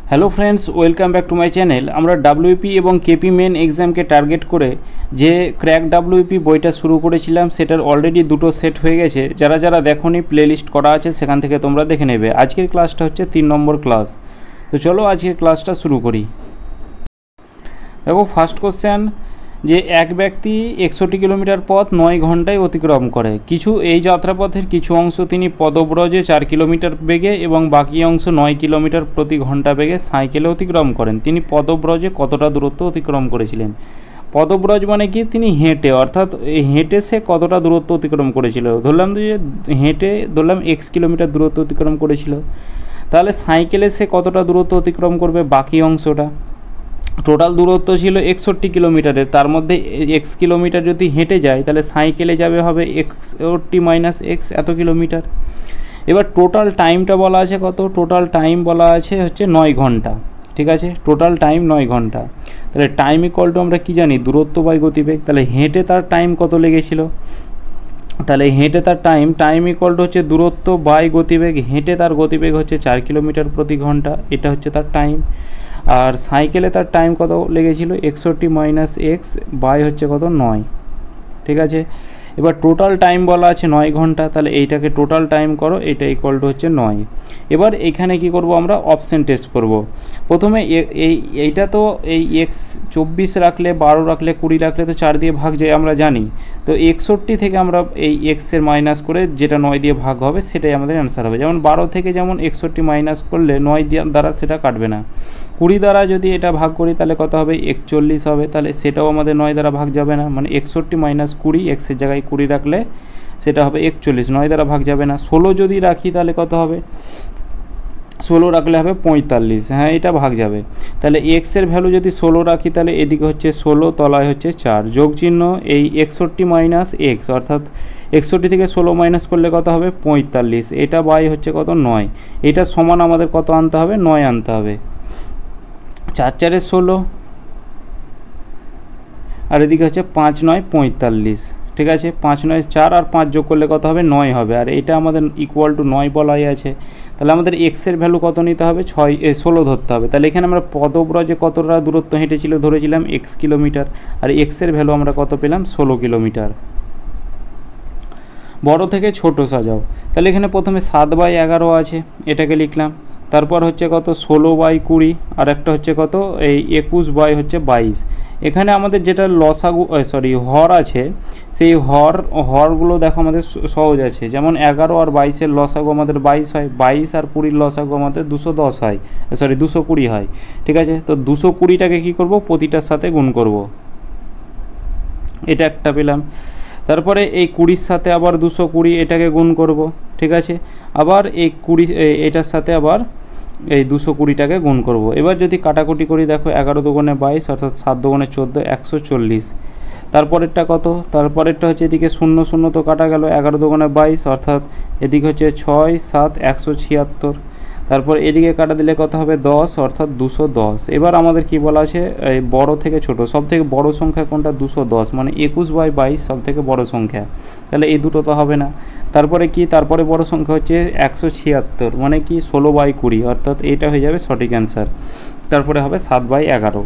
Hello friends, welcome back to my channel. আমরা WP এবং KP main এক্সামকে target করে যে ক্র্যাক ডাব্লিউপি বইটা শুরু করেছিলাম, সেটার অলরেডি দুটো সেট হয়ে গেছে। যারা যারা দেখোনি, প্লেলিস্ট করা আছে, সেখান থেকে তোমরা দেখে নেবে। আজকের ক্লাসটা হচ্ছে 3 নম্বর ক্লাস। তো চলো আজকের ক্লাসটা শুরু করি। দেখো, ফার্স্ট কোশ্চেন যে এক ব্যক্তি 61 কিলোমিটার পথ 9 ঘন্টায় অতিক্রম করে। এই যাত্রাপথের কিছু অংশ তিনি পদব্রজে 4 কিলোমিটার বেগে এবং বাকি অংশ 9 কিলোমিটার প্রতি ঘন্টা বেগে সাইকেলে অতিক্রম করেন। তিনি পদব্রজে কতটা দূরত্ব অতিক্রম করেছিলেন? পদব্রজ মানে কি? তিনি হেঁটে, অর্থাৎ হেঁটে সে কতটা দূরত্ব অতিক্রম করেছিল। ধরলাম যে হেঁটে x কিলোমিটার দূরত্ব অতিক্রম করেছিল। তাহলে সাইকেলে সে কতটা দূরত্ব অতিক্রম করবে? বাকি অংশটা। টোটাল দূরত্ব ছিল 61 কিলোমিটারের, তার মধ্যে x কিলোমিটার যদি হেঁটে যায় তাহলে সাইকেলে যাবে হবে 61 মাইনাস x এত কিলোমিটার। এবার টোটাল টাইমটা বলা আছে কত? টোটাল টাইম বলা আছে হচ্ছে 9 ঘন্টা। ঠিক আছে, টোটাল টাইম 9 ঘন্টা। তাহলে টাইম ইকুয়াল টু আমরা কী জানি? দূরত্ব বাই গতিবেগ। তাহলে হেঁটে তার টাইম কত লেগেছিল? তাহলে হেঁটে তার টাইম ইকুয়াল টু হচ্ছে দূরত্ব বাই গতিবেগ। হেঁটে তার গতিবেগ হচ্ছে 4 কিলোমিটার প্রতি ঘন্টা, এটা হচ্ছে তার টাইম। আর সাইকেলে তার টাইম কত লেগেছিল? 61 মাইনাস এক্স বাই হচ্ছে কত? 9। ঠিক আছে, এবার টোটাল টাইম বলা আছে 9 ঘন্টা। তাহলে এইটাকে টোটাল টাইম করো, এটা ইকুয়াল টু হচ্ছে 9। এবার এখানে কি করব? আমরা অপশন টেস্ট করব। প্রথমে এইটা তো এই x 24 রাখলে, 12 রাখলে, 20 রাখলে তো 4 দিয়ে ভাগ যায়, আমরা জানি। তো 61 থেকে আমরা এই এক্সের মাইনাস করে যেটা 9 দিয়ে ভাগ হবে সেটাই আমাদের অ্যান্সার হবে। যেমন 12 থেকে যেমন 61 মাইনাস করলে 9 দ্বারা সেটা কাটবে না। 20 দ্বারা যদি এটা ভাগ করি তাহলে কত হবে? 41 হবে। তাহলে সেটাও আমাদের 9 দ্বারা ভাগ যাবে না, মানে 61 মাইনাস 20, এক্সের জায়গায় 20 রাখলে সেটা হবে 41, 9 দ্বারা ভাগ যাবে না। 16 যদি রাখি তাহলে কত হবে? 16 রাখলে হবে 45, হ্যাঁ এটা ভাগ যাবে। তাহলে এক্সের ভ্যালু যদি 16 রাখি তাহলে এদিকে হচ্ছে 16, তলায় হচ্ছে 4, যোগ চিহ্ন এই 61 মাইনাস এক্স, অর্থাৎ 61 থেকে 16 মাইনাস করলে কত হবে? 45, এটা বাই হচ্ছে কত? 9। এটা সমান আমাদের কত আনতে হবে? 9 আনতে হবে। 4 4 16, আর এদিকে হচ্ছে 5 9 45। ঠিক আছে, 5 9 4 আর 5 যোগ করলে কত হবে? 9 হবে। আর এটা আমাদের ইকুয়াল টু 9 বলাই আছে। তাহলে আমাদের এক্সের ভ্যালু কত নিতে হবে? 16 ধরতে হবে। তাহলে এখানে আমরা পদব্রজে কতটা দূরত্ব হেঁটেছিল ধরেছিলাম x কিলোমিটার, আর এক্সের ভ্যালু আমরা কত পেলাম? 16 কিলোমিটার। বড় থেকে ছোট সাজাও। তাহলে এখানে প্রথমে 7/11 আছে, এটাকে লিখলাম। তারপর হচ্ছে কত? 16/20, আর একটা হচ্ছে কত? এই 21/22। এখানে আমাদের যেটা লসাগু হর আছে, সেই হরগুলো দেখো আমাদের সহজ আছে। যেমন 11 আর 22-এর লসাগু আমাদের 22 হয়, 22 আর 20-র লসাগু আমাদের 210 হয়, 220 হয়। ঠিক আছে, তো 220টাকে কী করব? প্রতিটার সাথে গুণ করব, এটা একটা পেলাম। তারপরে এই 20-র সাথে আবার 220 এটাকে গুণ করব। ঠিক আছে, আবার এই 20 এটার সাথে আবার এই 220টাকে গুণ করব। এবার যদি কাটাকুটি করি, দেখো 11 দুগুণে 22, অর্থাৎ 7 দুগুণে 14, 140। তারপরেরটা কত? তারপরেরটা হচ্ছে এদিকে 0 0 তো কাটা গেল, 11 দুগুণে 22, অর্থাৎ এদিকে হচ্ছে 6 7 176। তারপর এদিকে কাটা দিলে কত হবে? 10, অর্থাৎ 210। এবার আমাদের কি বলা আছে? এই বড় থেকে ছোট, সব থেকে বড় সংখ্যা কোনটা? 210, মানে 21/22 সব থেকে বড় সংখ্যা। তাহলে এই দুটো তো হবে না। তারপরে কি? তারপরে বড় সংখ্যা হচ্ছে 176, মানে কি? 16/20, অর্থাৎ এইটা হয়ে যাবে সঠিক অ্যান্সার। তারপরে হবে 7/11।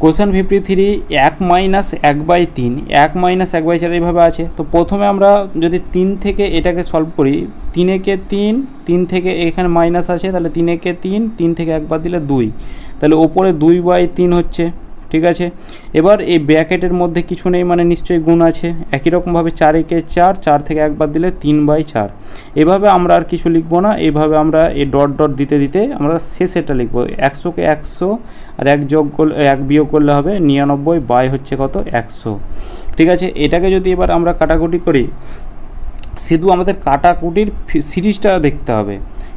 কোশ্চেন 53, 1 মাইনাস 1/3, 1 মাইনাস 1/4 এইভাবে আছে। তো প্রথমে আমরা যদি 3 থেকে এটাকে সলভ করি, 3 একে 3, 3 থেকে এখানে মাইনাস আছে, তাহলে 3 একে 3, 3 থেকে একবার দিলে 2, তাহলে ওপরে 2/3 হচ্ছে। ঠিক আছে, এবার এই ব্র্যাকেটের মধ্যে কিছু নেই, মানে নিশ্চয়ই গুণ আছে। একই রকমভাবে 4 একে 4, 4 থেকে একবার দিলে 3/4। এভাবে আমরা আর কিছু লিখব না, এইভাবে আমরা এই ডট ডট দিতে দিতে আমরা শেষেটা লিখব। 100কে 100 আর 1 যোগ করলে 1 বিয়োগ করলে হবে 99, বাই হচ্ছে কত? 100। ঠিক আছে, এটাকে যদি এবার আমরা কাটাকুটি করি, শুধু আমাদের কাটাকুটির সিরিজটা দেখতে হবে।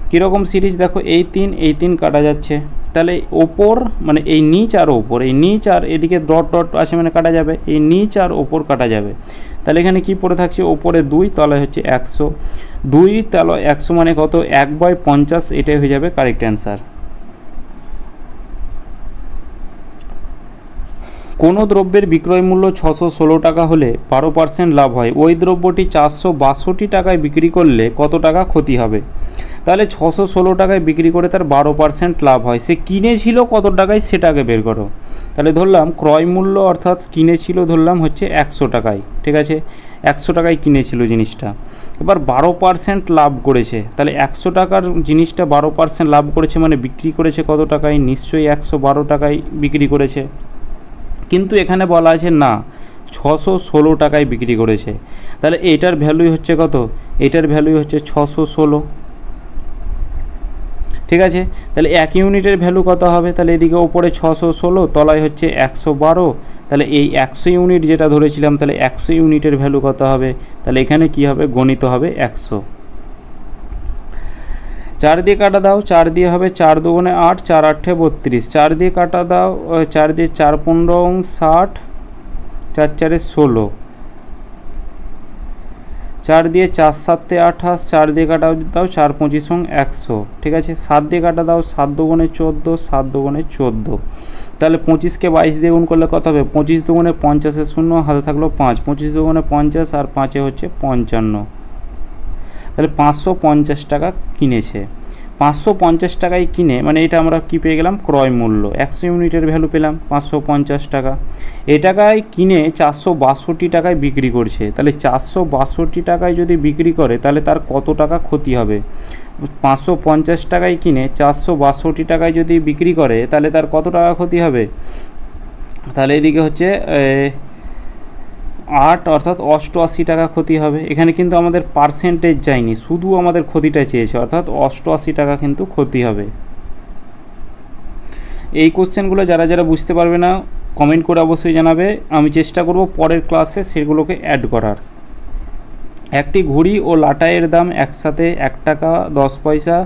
কীরকম সিরিজ? দেখো এই 3 কাটা যাচ্ছে, তাহলে ওপর মানে এই নিচ আর ওপর, এই নিচ আর এদিকে ডট ডট আছে মানে কাটা যাবে, এই নিচ আর ওপর কাটা যাবে। তাহলে এখানে কি পড়ে থাকছে? ওপরে 2, তলায় হচ্ছে 100। 2 তাহলে 100 মানে কত? 1/50, এটাই হয়ে যাবে কারেক্ট অ্যান্সার। কোনো দ্রব্যের বিক্রয় মূল্য 616 টাকা হলে 12% লাভ হয়, ওই দ্রব্যটি 462 টাকায় বিক্রি করলে কত টাকা ক্ষতি হবে? তাহলে 616 টাকায় বিক্রি করে তার 12% লাভ হয়, সে কিনেছিল কত টাকায় সেটাকে বের করো। তাহলে ধরলাম ক্রয় মূল্য অর্থাৎ কিনেছিল ধরলাম হচ্ছে 100 টাকায়, ঠিক আছে, 100 টাকায় কিনেছিল জিনিসটা, এবার 12% লাভ করেছে, তাহলে 100 টাকার জিনিসটা 12% লাভ করেছে মানে বিক্রি করেছে কত টাকায়? নিশ্চয়ই 112 টাকায় বিক্রি করেছে। কিন্তু এখানে বলা আছে না 616 টাকায় বিক্রি করেছে, তাহলে এটার ভ্যালুই হচ্ছে কত? এটার ভ্যালুই হচ্ছে 616, ঠিক আছে। তাহলে 1 ইউনিটের ভ্যালু কত হবে? তাহলে এদিকে ওপরে 616, তলায় হচ্ছে 112, তাহলে এই 100 ইউনিট যেটা ধরেছিলাম, তাহলে 100 ইউনিটের ভ্যালু কত হবে? তাহলে এখানে কি হবে? গণিত হবে 100। 4 দিয়ে কাটা দাও, 4 দিয়ে হবে 4 দুগুণে 8, 4 8 32, 4 দিয়ে কাটা দাও, 4 দিয়ে 4 15 60, 4 4 16, 4 দিয়ে 4 7 28, 4 দিয়ে কাটা দাও 4 25 100, ঠিক আছে। 7 দিয়ে কাটা দাও, 7 দুগুণে 14, 7 দুগুণে 14, তাহলে 25কে 22 দিয়ে গুণ করলে কত হবে? 25 দুগুণে 50 শূন্য, হাতে থাকলো 5, 25 দুগুণে 50 আর 5 হচ্ছে 55, তাহলে 550 টাকা কিনেছে। 550 টাকায় কিনে মানে এটা আমরা কি পেয়ে গেলাম? ক্রয় মূল্য। 100 ইউনিটের ভ্যালু পেলাম 550 টাকা। এ টাকায় কিনে 462 টাকায় বিক্রি করছে, তাহলে 462 টাকায় যদি বিক্রি করে তাহলে তার কত টাকা ক্ষতি হবে? 550 টাকায় কিনে 462 টাকায় যদি বিক্রি করে তাহলে তার কত টাকা ক্ষতি হবে? তাহলে এদিকে হচ্ছে 8 অর্থাৎ 88 টাকা ক্ষতি হবে। এখানে কিন্তু আমাদের পার্সেন্টেজ যায়নি, শুধু আমাদের ক্ষতিটা চেয়েছে, অর্থাৎ 88 টাকা কিন্তু ক্ষতি হবে। এই কোশ্চেনগুলো যারা যারা বুঝতে পারবে না কমেন্ট করে অবশ্যই জানাবে, আমি চেষ্টা করব পরের ক্লাসে সেগুলোকে অ্যাড করার। একটি ঘড়ি ও লাটাইয়ের দাম একসাথে 1 টাকা 10 পয়সা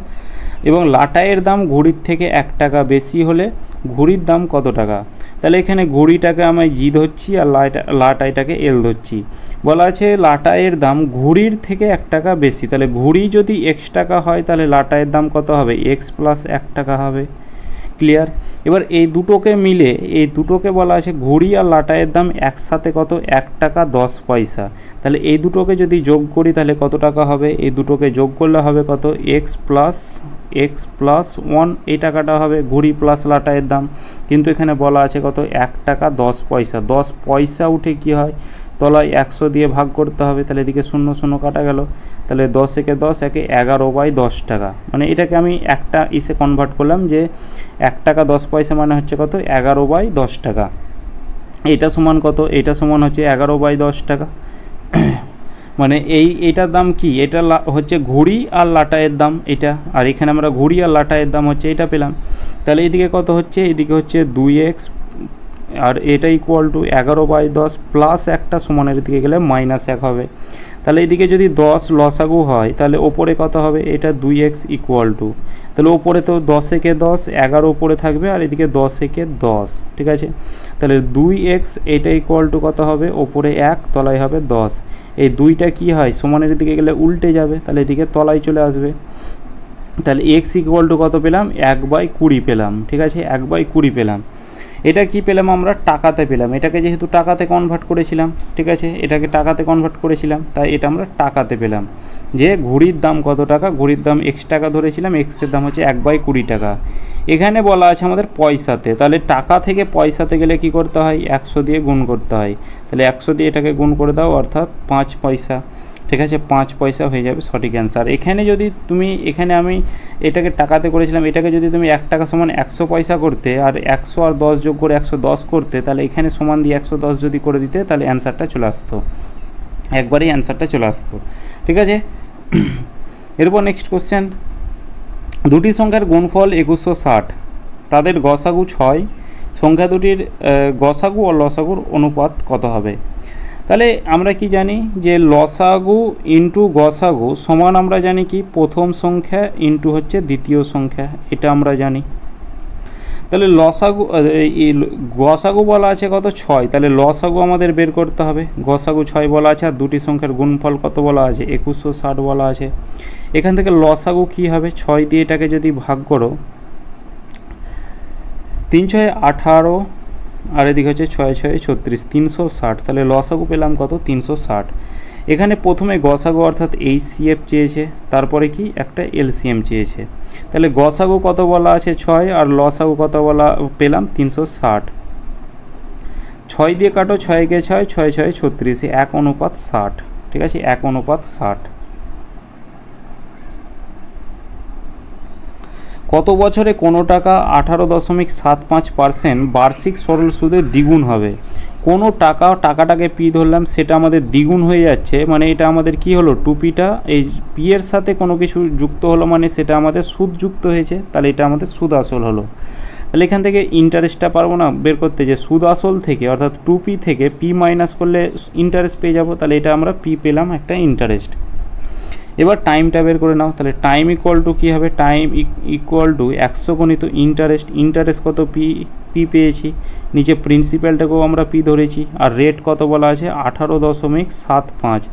এবং লাটাইয়ের দাম ঘড়ির থেকে 1 টাকা বেশি হলে ঘড়ির দাম কত টাকা? তাহলে এখানে ঘড়িটাকে আমি জি ধরছি আর লাটাইটাকে এল ধরছি। বলা আছে লাটাইয়ের দাম ঘড়ির থেকে 1 টাকা বেশি, তাহলে ঘড়ি যদি x টাকা হয় তাহলে লাটাইয়ের দাম কত হবে? x প্লাস 1 টাকা হবে। ক্লিয়ার? এবার এই দুটোকে মিলে এই দুটোকে বলা আছে ঘড়ি আর লাটাইয়ের দাম একসাথে কত? 1 টাকা 10 পয়সা। তাহলে এই দুটোকে যদি যোগ করি তাহলে কত টাকা হবে? এই দুটোকে যোগ করলে হবে কত? x প্লাস 1 এই টাকাটা হবে ঘড়ি প্লাস লাটাইয়ের দাম। কিন্তু এখানে বলা আছে কত? 1 টাকা 10 পয়সা। 10 পয়সা উঠে কি হয়? তলায় 100 দিয়ে ভাগ করতে হবে, তাহলে এদিকে 0 0 কাটা গেল, তাহলে 10 একে 10 একে 11/10 টাকা। মানে এটাকে আমি একটা ইসে কনভার্ট করলাম যে 1 টাকা 10 পয়সা মানে হচ্ছে কত? 11/10 টাকা। এটা সমান কত? এটা সমান হচ্ছে 11/10 টাকা। মানে এইটার দাম কি? এটা হচ্ছে ঘড়ি আর লাটাইয়ের দাম এটা, আর এখানে আমরা ঘড়ি আর লাটাইয়ের দাম হচ্ছে এটা পেলাম। তাহলে এদিকে কত হচ্ছে? এদিকে হচ্ছে 2x আর এটা ইকুয়াল টু 11/10 প্লাস একটা সমানের দিকে গেলে -1 হবে। তাহলে এদিকে যদি 10 লসাগু হয় তাহলে ওপরে কত হবে? এটা 2x ইকুয়াল টু, তাহলে ওপরে তো 10 একে 10 11 ওপরে থাকবে আর এদিকে 10 একে 10, ঠিক আছে। তাহলে 2x এটা ইকুয়াল টু কত হবে? ওপরে 1 তলায় হবে 10। এই দুইটা কি হয়? সমানের দিকে গেলে উল্টে যাবে, তাহলে এদিকে তলায় চলে আসবে। তাহলে x ইকুয়াল টু কত পেলাম? 1/20 পেলাম, ঠিক আছে, 1/20 পেলাম। এটা কি পেলাম? আমরা টাকাতে পেলাম। এটাকে যেহেতু টাকাতে কনভার্ট করেছিলাম, ঠিক আছে, এটাকে টাকাতে কনভার্ট করেছিলাম, তাই এটা আমরা টাকাতে পেলাম যে ঘড়ির দাম কত টাকা। ঘড়ির দাম x টাকা ধরেছিলাম, এক্সের দাম হচ্ছে 1/20 টাকা। এখানে বলা আছে আমাদের পয়সাতে, তাহলে টাকা থেকে পয়সাতে গেলে কি করতে হয়? 100 দিয়ে গুণ করতে হয়। তাহলে 100 দিয়ে এটাকে গুণ করে দাও, অর্থাৎ 5 পয়সা, ঠিক আছে, 5 পয়সা হয়ে যাবে সঠিক অ্যান্সার। এখানে যদি তুমি এখানে আমি এটাকে টাকাতে করেছিলাম, এটাকে যদি তুমি 1 টাকা সমান 100 পয়সা করতে আর 100 আর 10 যোগ করে 110 করতে, তাহলে এখানে সমান দিয়ে 110 যদি করে দিতে তাহলে অ্যান্সারটা চলে আসতো, একবারেই অ্যান্সারটা চলে আসতো, ঠিক আছে। এরপর নেক্সট কোশ্চেন, দুটি সংখ্যার গুণফল 2160, তাদের গসাগু 6, সংখ্যা দুটির গসাগু ও লসাগুর অনুপাত কত হবে? তাহলে আমরা কি জানি যে লসাগু ইন্টু গসাগু সমান আমরা জানি কি প্রথম সংখ্যা ইন্টু হচ্ছে দ্বিতীয় সংখ্যা, এটা আমরা জানি। তাহলে লসাগু গসাগু বলা আছে কত? 6, তাহলে লসাগু আমাদের বের করতে হবে। গসাগু 6 বলা আছে আর দুটি সংখ্যার গুণফল কত বলা আছে? 2160 বলা আছে। এখান থেকে লসাগু কি হবে? 6 দিয়ে এটাকে যদি ভাগ করো, 3 6 18, আর এদিকে হচ্ছে 6 6 36, 360। তাহলে লসাগু পেলাম কত? 360। এখানে প্রথমে গসাগু অর্থাৎ HCF চেয়েছে, তারপরে কি একটা LCM চেয়েছে। তাহলে গসাগু কত বলা আছে? 6, আর লসাগু কত বলা পেলাম? 360। 6 দিয়ে কাটো, 6 কে 6, 6 6 36, 1:60। ঠিক আছে, 1:60। কত বছরে কোনো টাকা 18.75% বার্ষিক সরল সুদে দ্বিগুণ হবে? কোনো টাকাটাকে পি ধরলাম, সেটা আমাদের দ্বিগুণ হয়ে যাচ্ছে, মানে এটা আমাদের কি হলো? টুপিটা এই পি এর সাথে কোনো কিছু যুক্ত হলো, মানে সেটা আমাদের সুদ যুক্ত হয়েছে, তাহলে এটা আমাদের সুদ আসল হলো। তাহলে এখান থেকে ইন্টারেস্টটা পারবো না বের করতে, যে সুদ আসল থেকে অর্থাৎ টুপি থেকে পি মাইনাস করলে ইন্টারেস্ট পেয়ে যাবো, তাহলে এটা আমরা পি পেলাম একটা ইন্টারেস্ট। এবার টাইমটা বের করে নাও। তাহলে টাইম ইকুয়াল টু কী হবে? টাইম ইকুয়াল টু 100 গণিত ইন্টারেস্ট। ইন্টারেস্ট কত? পি পেয়েছি, নিচে প্রিন্সিপালটাকেও আমরা পি ধরেছি, আর রেট কত বলা আছে? 18.75।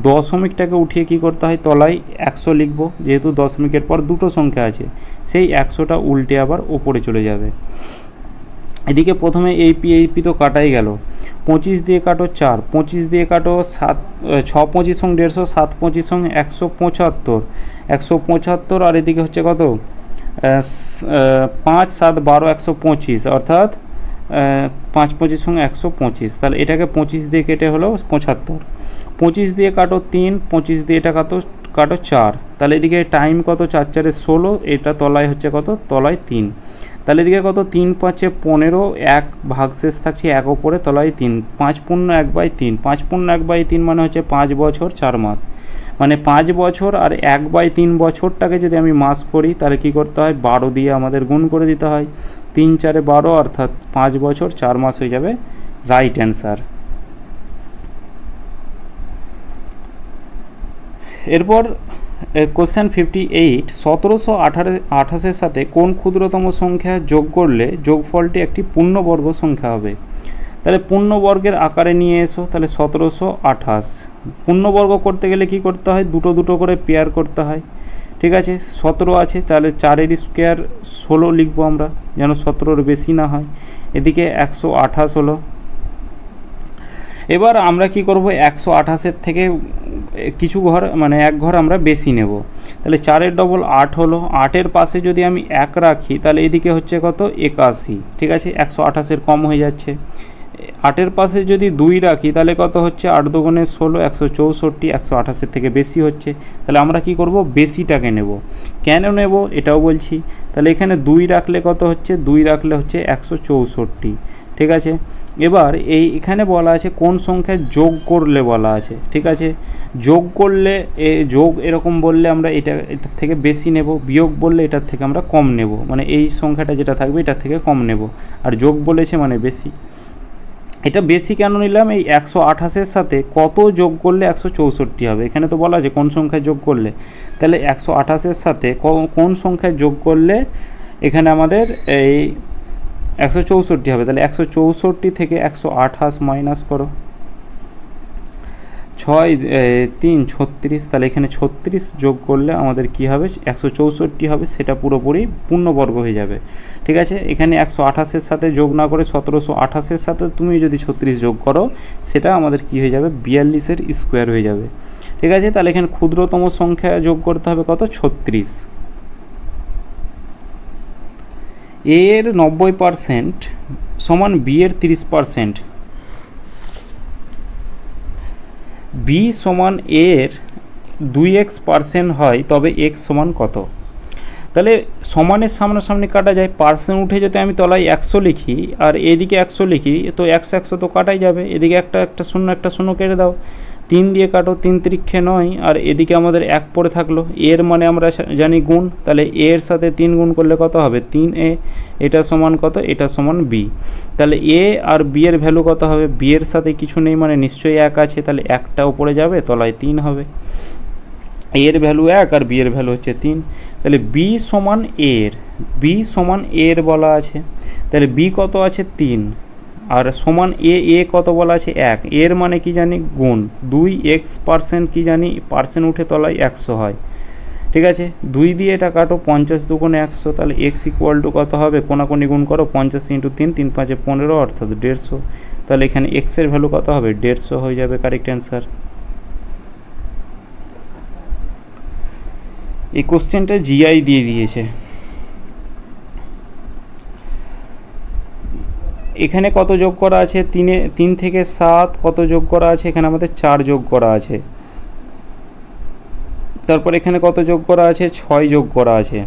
দশমিকটাকে উঠিয়ে কি করতে হয়? তলায় 100 লিখব, যেহেতু দশমিকের পর দুটো সংখ্যা আছে, সেই 100টা উল্টে আবার ওপরে চলে যাবে। এদিকে প্রথমে এই পি তো কাটাই গেল, 25 দিয়ে কাটো 4, 25 দিয়ে কাটো 7, 6 25 সঙ্গে 150, 7 25 সঙ্গে 175, 175। আর এদিকে হচ্ছে কত? 5 7 12, 125, অর্থাৎ 5 25 সঙ্গে 125। তাহলে এটাকে 25 দিয়ে কেটে হলো 75। 25 দিয়ে কাটো 3, 25 দিয়ে এটা কাটো 4। তাহলে এদিকে টাইম কত? 4 4 16, এটা তলায় হচ্ছে কত? তলায় 3। তাহলে এদিকে কত? 3 5 15, 1 ভাগশেষ থাকছে 1 ওপরে, তলায় 3, 5 পূর্ণ 1/3, 5 পূর্ণ 1/3 মানে হচ্ছে 5 বছর 4 মাস, মানে 5 বছর আর 1/3 বছরটাকে যদি আমি মাস করি, তাহলে কি করতে হয়? 12 দিয়ে আমাদের গুণ করে দিতে হয়। 3 4 12, অর্থাৎ 5 বছর 4 মাস হয়ে যাবে রাইট অ্যান্সার। এরপর কোশ্চেন 58, 1728 সাথে কোন ক্ষুদ্রতম সংখ্যা যোগ করলে যোগফলটি একটি পূর্ণবর্গ সংখ্যা হবে? তাহলে পূর্ণবর্গের আকারে নিয়ে এসো। তাহলে 1728 পূর্ণবর্গ করতে গেলে কি করতে হয়? দুটো দুটো করে পেয়ার করতে হয়। ঠিক আছে, 17 আছে, তাহলে 4 স্কোয়ার 16 লিখবো আমরা, যেন 17-র বেশি না হয়। এদিকে 128 হলো। এবার আমরা কি করব? 128-এর থেকে কিছু ঘর, মানে এক ঘর আমরা বেশি নেব। তাহলে 4-এর ডবল 8 হলো। 8-এর পাশে যদি আমি 1 রাখি, তাহলে এদিকে হচ্ছে কত? 81। ঠিক আছে, 128-এর কম হয়ে যাচ্ছে। 8-এর পাশে যদি 2 রাখি, তাহলে কত হচ্ছে? 8 দুগুণে 16, 164। 128-এর থেকে বেশি হচ্ছে, তাহলে আমরা কি করব? বেশিটাকে নেব। কেন নেব এটাও বলছি। তাহলে এখানে 2 রাখলে কত হচ্ছে? 2 রাখলে হচ্ছে 164। ঠিক আছে, এবার এখানে বলা আছে কোন সংখ্যা যোগ করলে বলা আছে। ঠিক আছে, যোগ করলে যোগ এরকম বললে আমরা এটার থেকে বেশি নেব, বিয়োগ বললে এটার থেকে আমরা কম নেব, মানে এই সংখ্যাটা যেটা থাকবে এটার থেকে কম নেব, আর যোগ বলেছে মানে বেশি। এটা বেশি কেন নিলাম? এই 128-এর সাথে কত যোগ করলে 164 হবে? এখানে তো বলা আছে কোন সংখ্যা যোগ করলে, তাহলে 128-এর সাথে কোন সংখ্যা যোগ করলে এখানে আমাদের এই 164 হবে। তাহলে 164 থেকে 128 মাইনাস করো, 6 3 36, তাহলে এখানে 36 যোগ করলে আমাদের কি হবে? 164 হবে, সেটা পুরোপুরি পূর্ণবর্গ হয়ে যাবে। ঠিক আছে, এখানে 128-এর সাথে যোগ না করে 1728-এর সাথে তুমি যদি 36 যোগ করো, সেটা আমাদের কি হয়ে যাবে? 42-এর স্কোয়ার হয়ে যাবে। ঠিক আছে, তাহলে এখানে ক্ষুদ্রতম সংখ্যা যোগ করতে হবে কত? 36। এ এর 90% সমান বি এর 30%, বি সমান এ এর 2x% হয়, তবে এক্স সমান কত? তাহলে সমানের সামনাসামনি কাটা যায়, পার্সেন্ট উঠে যদি আমি তলায় 100 লিখি আর এদিকে 100 লিখি, তো 100 তো কাটাই যাবে, এদিকে একটা শূন্য কেটে দাও, 3 দিয়ে কাটো, 3 3 9, আর এদিকে আমাদের 1 পড়ে থাকলো। এর মানে আমরা জানি গুণ, তাহলে এ এর সাথে 3 গুণ করলে কত হবে? 3a। এটা সমান কত? এটা সমান বি। তাহলে এ আর বি এর ভ্যালু কত হবে? বি এর সাথে কিছু নেই, মানে নিশ্চয়ই 1 আছে, তাহলে 1টা উপরে যাবে, তলায় 3 হবে। এর ভ্যালু 1 আর বি এর ভ্যালু হচ্ছে 3, তাহলে বি সমান এর বলা আছে, তাহলে বি কত আছে? 3, আর সমান এ কত বলা আছে? 1। এর মানে কি জানি? গুণ। 2x% কি জানি? পার্সেন্ট উঠে তলায় 100 হয়। ঠিক আছে, 2 দিয়ে এটা কাটো, 50 দুগুণে 100, তাহলে এক্স ইকুয়াল টু কত হবে, কোনাকুনি গুণ করো, 50 ইন্টু 3, 3 5 15, অর্থাৎ 150। তাহলে এখানে এক্সের ভ্যালু কত হবে, 150 হয়ে যাবে কারেক্ট অ্যান্সার। এই কোশ্চেনটা জিআই দিয়ে দিয়েছে। এখানে কত যোগ করা আছে, 3 থেকে 7 কত যোগ করা আছে, এখানে আমাদের 4 যোগ করা আছে। তারপর এখানে কত যোগ করা আছে, 6 যোগ করা আছে।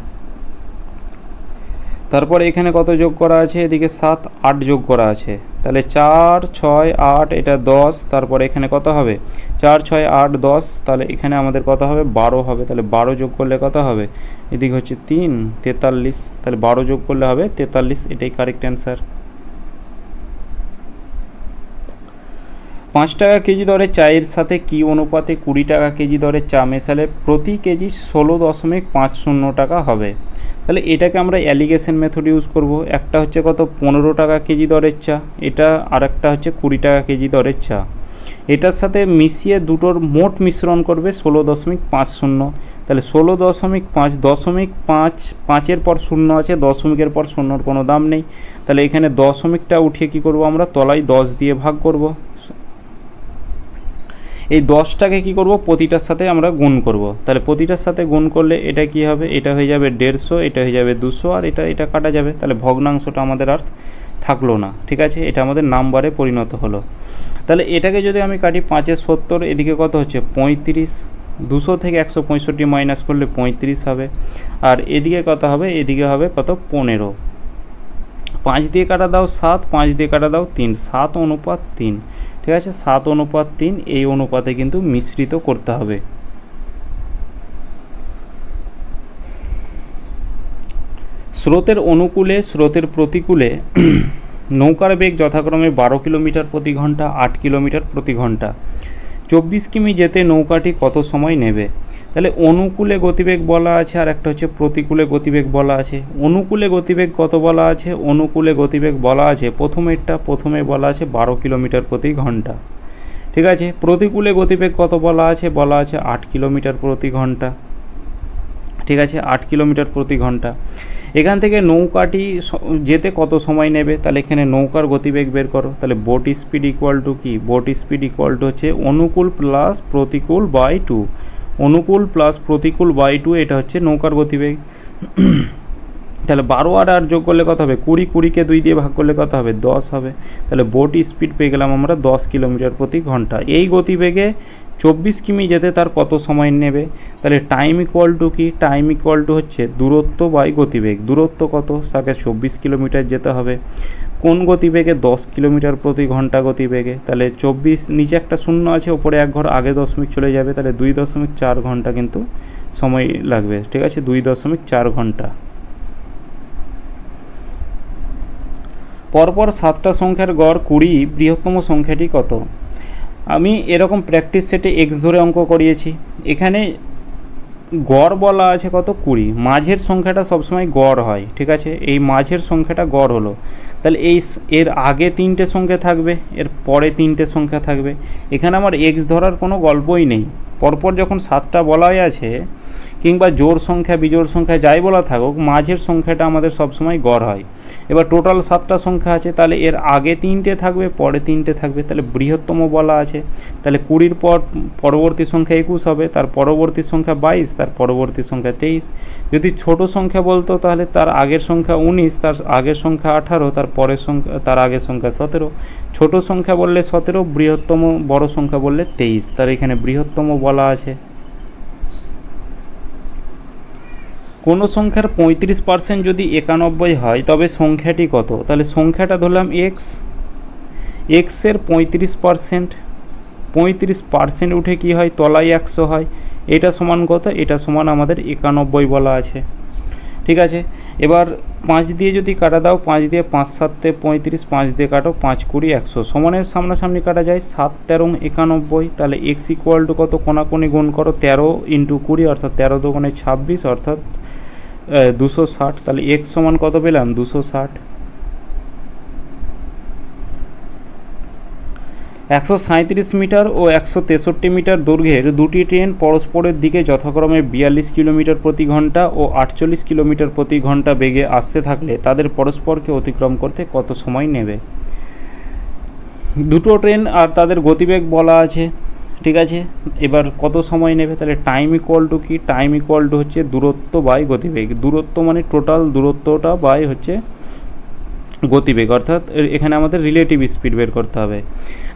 তারপর এখানে কত যোগ করা আছে, এদিকে 7 8 যোগ করা আছে। তাহলে 4 6 8, এটা 10। তারপর এখানে কত হবে, 4 6 8 10, তাহলে এখানে আমাদের কত হবে, 12 হবে। তাহলে 12 যোগ করলে কত হবে, এদিকে হচ্ছে 3 43, তাহলে 12 যোগ করলে হবে 43, এটাই কারেক্ট অ্যান্সার। 5 টাকা কেজি দরে চায়ের সাথে কি অনুপাতে 20 টাকা কেজি দরে চা মেশালে প্রতি কেজি 16.50 টাকা হবে। তাহলে এটাকে আমরা অ্যালিগেশন মেথড ইউজ করব। একটা হচ্ছে কত, 15 টাকা কেজি দরের চা, এটা আর একটা হচ্ছে 20 টাকা কেজি দরের চা। এটার সাথে মিশিয়ে দুটোর মোট মিশ্রণ করবে 16.50। তাহলে 16.5, 5.5-এর পর শূন্য আছে, দশমিকের পর শূন্যর কোনো দাম নেই। তাহলে এখানে দশমিকটা উঠিয়ে কি করব আমরা, তলায় 10 দিয়ে ভাগ করব। এই 10টাকে কি করব, প্রতিটার সাথে আমরা গুণ করব। তাহলে প্রতিটার সাথে গুণ করলে এটা কি হবে, এটা হয়ে যাবে 150, এটা হয়ে যাবে 200, আর এটা কাটা যাবে। তাহলে ভগ্নাংশটা আমাদের আর থাকলো না। ঠিক আছে, এটা আমাদের নাম্বারে পরিণত হলো। তাহলে এটাকে যদি আমি কাটি, 5 এর 70, এদিকে কত হচ্ছে 35, 200 থেকে 165 মাইনাস করলে 35 হবে। আর এদিকে কত হবে, এদিকে হবে কত, 15। 5 দিয়ে কাটা দাও 7, 5 দিয়ে কাটা দাও 3, 7:3। ঠিক আছে, 7:3 এই অনুপাতে কিন্তু মিশ্রিত করতে হবে। স্রোতের অনুকূলে স্রোতের প্রতিকূলে নৌকার বেগ যথাক্রমে 12 কিলোমিটার প্রতি ঘন্টা, 8 কিলোমিটার প্রতি ঘন্টা। 24 কিমি যেতে নৌকাটি কত সময় নেবে। তাহলে অনুকূলে গতিবেগ বলা আছে, আর একটা হচ্ছে প্রতিকূলে গতিবেগ বলা আছে। অনুকূলে গতিবেগ কত বলা আছে, অনুকূলে গতিবেগ বলা আছে প্রথমে বলা আছে 12 কিলোমিটার প্রতি ঘন্টা। ঠিক আছে, প্রতিকূলে গতিবেগ কত বলা আছে, 8 কিলোমিটার প্রতি ঘন্টা। ঠিক আছে, 8 কিলোমিটার প্রতি ঘন্টা। এখান থেকে নৌকাটি যেতে কত সময় নেবে, তাহলে এখানে নৌকার গতিবেগ বের করো। তাহলে বোট স্পিড ইকুয়াল টু কি, বোট স্পিড ইকুয়াল টু হচ্ছে অনুকূল প্লাস প্রতিকূল বাই 2। অনুকূল প্লাস প্রতিকূল বাই 2, এটা হচ্ছে নৌকার গতিবেগ। তাহলে 12 আর 8 যোগ করলে কত হবে, 20, 20কে 2 দিয়ে ভাগ করলে কত হবে, 10 হবে। তাহলে বোট স্পিড পেয়ে গেলাম আমরা 10 কিলোমিটার প্রতি ঘন্টা। এই গতিবেগে 24 কিমি যেতে তার কত সময় নেবে। তাহলে টাইম ইকুয়াল টু কি, টাইম ইকুয়াল টু হচ্ছে দূরত্ব বাই গতিবেগ। দূরত্ব কত, তাকে 24 কিলোমিটার যেতে হবে। কোন গতিবেগে, 10 কিলোমিটার প্রতি ঘন্টা গতিবেগে। তাহলে 24, নিচে একটা শূন্য আছে, ওপরে এক ঘর আগে দশমিক চলে যাবে। তাহলে 2.4 ঘন্টা কিন্তু সময় লাগবে। ঠিক আছে, 2.4 ঘন্টা। পরপর 7টা সংখ্যার গড় 20, বৃহত্তম সংখ্যাটি কত। আমি এরকম প্র্যাকটিস সেটে এক্স ধরে অঙ্ক করিয়েছি। এখানে গড় বলা আছে কত, 20। মাঝের সংখ্যাটা সবসময় গড় হয়। ঠিক আছে, এই মাঝের সংখ্যাটা গড় হলো। তাহলে এর আগে 3টে সংখ্যা থাকবে, এর পরে 3টে সংখ্যা থাকবে। এখানে আমার এক্স ধরার কোনো গল্পই নেই। পরপর যখন 7টা বলাই আছে, কিংবা জোড় সংখ্যা বিজোড় সংখ্যা যাই বলা থাকুক, মাঝের সংখ্যাটা আমাদের সবসময় গড় হয়। এবার টোটাল 7টা সংখ্যা আছে, তাহলে এর আগে 3টে থাকবে, পরে 3টে থাকবে। তাহলে বৃহত্তম বলা আছে, তাহলে 20-র পর পরবর্তী সংখ্যা 21 হবে, তার পরবর্তী সংখ্যা 22, তার পরবর্তী সংখ্যা 23। যদি ছোট সংখ্যা বলতো, তাহলে তার আগের সংখ্যা 19, তার আগের সংখ্যা 18, তার পরের সংখ্যা, তার আগের সংখ্যা 17। ছোট সংখ্যা বললে 17, বৃহত্তম বড় সংখ্যা বললে 23। তার এখানে বৃহত্তম বলা আছে। কোনো সংখ্যার 35% যদি 91 হয়, তবে সংখ্যাটি কত। তাহলে সংখ্যাটা ধরলাম এক্স, এক্সের 35% উঠে কি হয়, তলায় 100 হয়। এটা সমান কত, এটা সমান আমাদের 91 বলা আছে। ঠিক আছে, এবার 5 দিয়ে যদি কাটা দাও, 5 দিয়ে 5 7 35, 5 দিয়ে কাটো, 5 20 100, সমানের সামনাসামনি কাটা যায়, 7 13 91। তাহলে এক্স ইকুয়াল টু কত, কোনাকুনি গুণ করো, 13 × 20, অর্থাৎ 13 দুগুণে 26, অর্থাৎ 260। তাহলে এক্স সমান কত পেলাম, 260। 137 মিটার ও 163 মিটার দৈর্ঘ্যের দুটি ট্রেন পরস্পরের দিকে যথাক্রমে 42 কিলোমিটার প্রতি ঘন্টা ও 48 কিলোমিটার প্রতি ঘন্টা বেগে আসতে থাকলে তাদের পরস্পরকে অতিক্রম করতে কত সময় নেবে? দুটো ট্রেন আর তাদের গতিবেগ বলা আছে, ঠিক আছে। এবার কত সময় নেবে, তাহলে টাইম ইকুয়াল টু কি, টাইম ইকুয়াল টু হচ্ছে দূরত্ব বাই গতিবেগ। দূরত্ব মানে টোটাল দূরত্বটা বাই হচ্ছে গতিবেগ, অর্থাৎ এখানে আমাদের রিলেটিভ স্পিড বের করতে হবে।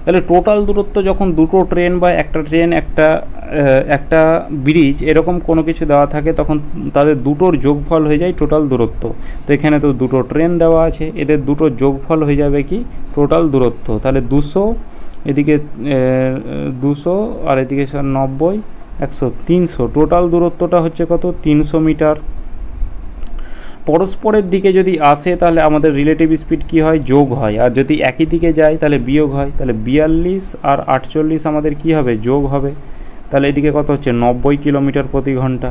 তাহলে টোটাল দূরত্ব যখন দুটো ট্রেন বা একটা ট্রেন একটা ব্রিজ এরকম কোনো কিছু দেওয়া থাকে তখন তাদের দুটোর যোগফল হয়ে যায় টোটাল দূরত্ব। তো এখানে তো দুটো ট্রেন দেওয়া আছে, এদের দুটোর যোগফল হয়ে যাবে কি টোটাল দূরত্ব। তাহলে 200, এদিকে 200 আর এদিকে 90, 100, 300, টোটাল দূরত্বটা হচ্ছে কত, 300 মিটার। পরস্পরের দিকে যদি আসে তাহলে আমাদের রিলেটিভ স্পিড কি হয়, যোগ হয়, আর যদি একই দিকে যায় তাহলে বিয়োগ হয়। তাহলে 42 আর 48 আমাদের কি হবে, যোগ হবে। তাহলে এদিকে কত হচ্ছে 90 কিলোমিটার প্রতি ঘন্টা।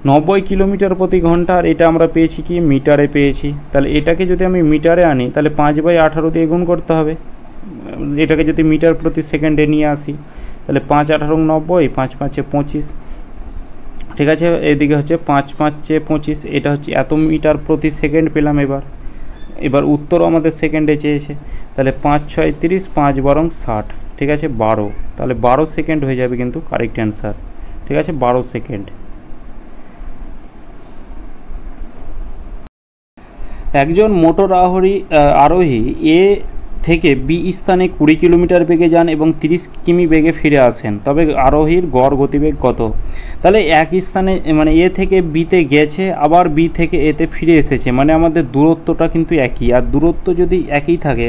90 কিলোমিটার প্রতি ঘন্টা, আর এটা আমরা পেয়েছি কি মিটারে পেয়েছি। তাহলে এটাকে যদি আমি মিটারে আনি তাহলে 5/18 দিয়ে গুণ করতে হবে। এটাকে যদি মিটার প্রতি সেকেন্ডে নিয়ে আসি তাহলে 5 18 90, 5 5 25, ঠিক আছে। এদিকে হচ্ছে 5 5 25, এটা হচ্ছে এত মিটার প্রতি সেকেন্ড পেলাম। এবার উত্তরও আমাদের সেকেন্ডে চেয়েছে, তাহলে 5 6 30, 5 12 60, ঠিক আছে 12, তাহলে 12 সেকেন্ড হয়ে যাবে কিন্তু কারেক্ট অ্যান্সার, ঠিক আছে 12 সেকেন্ড। একজন মোটর আরোহী এ থেকে বি স্থানে 20 কিলোমিটার বেগে যান এবং 30 কিমি বেগে ফিরে আসেন, তবে আরোহীর গড় গতিবেগ কত? তাহলে এক স্থানে মানে এ থেকে বিতে গেছে, আবার বি থেকে এতে ফিরে এসেছে, মানে আমাদের দূরত্বটা কিন্তু একই। আর দূরত্ব যদি একই থাকে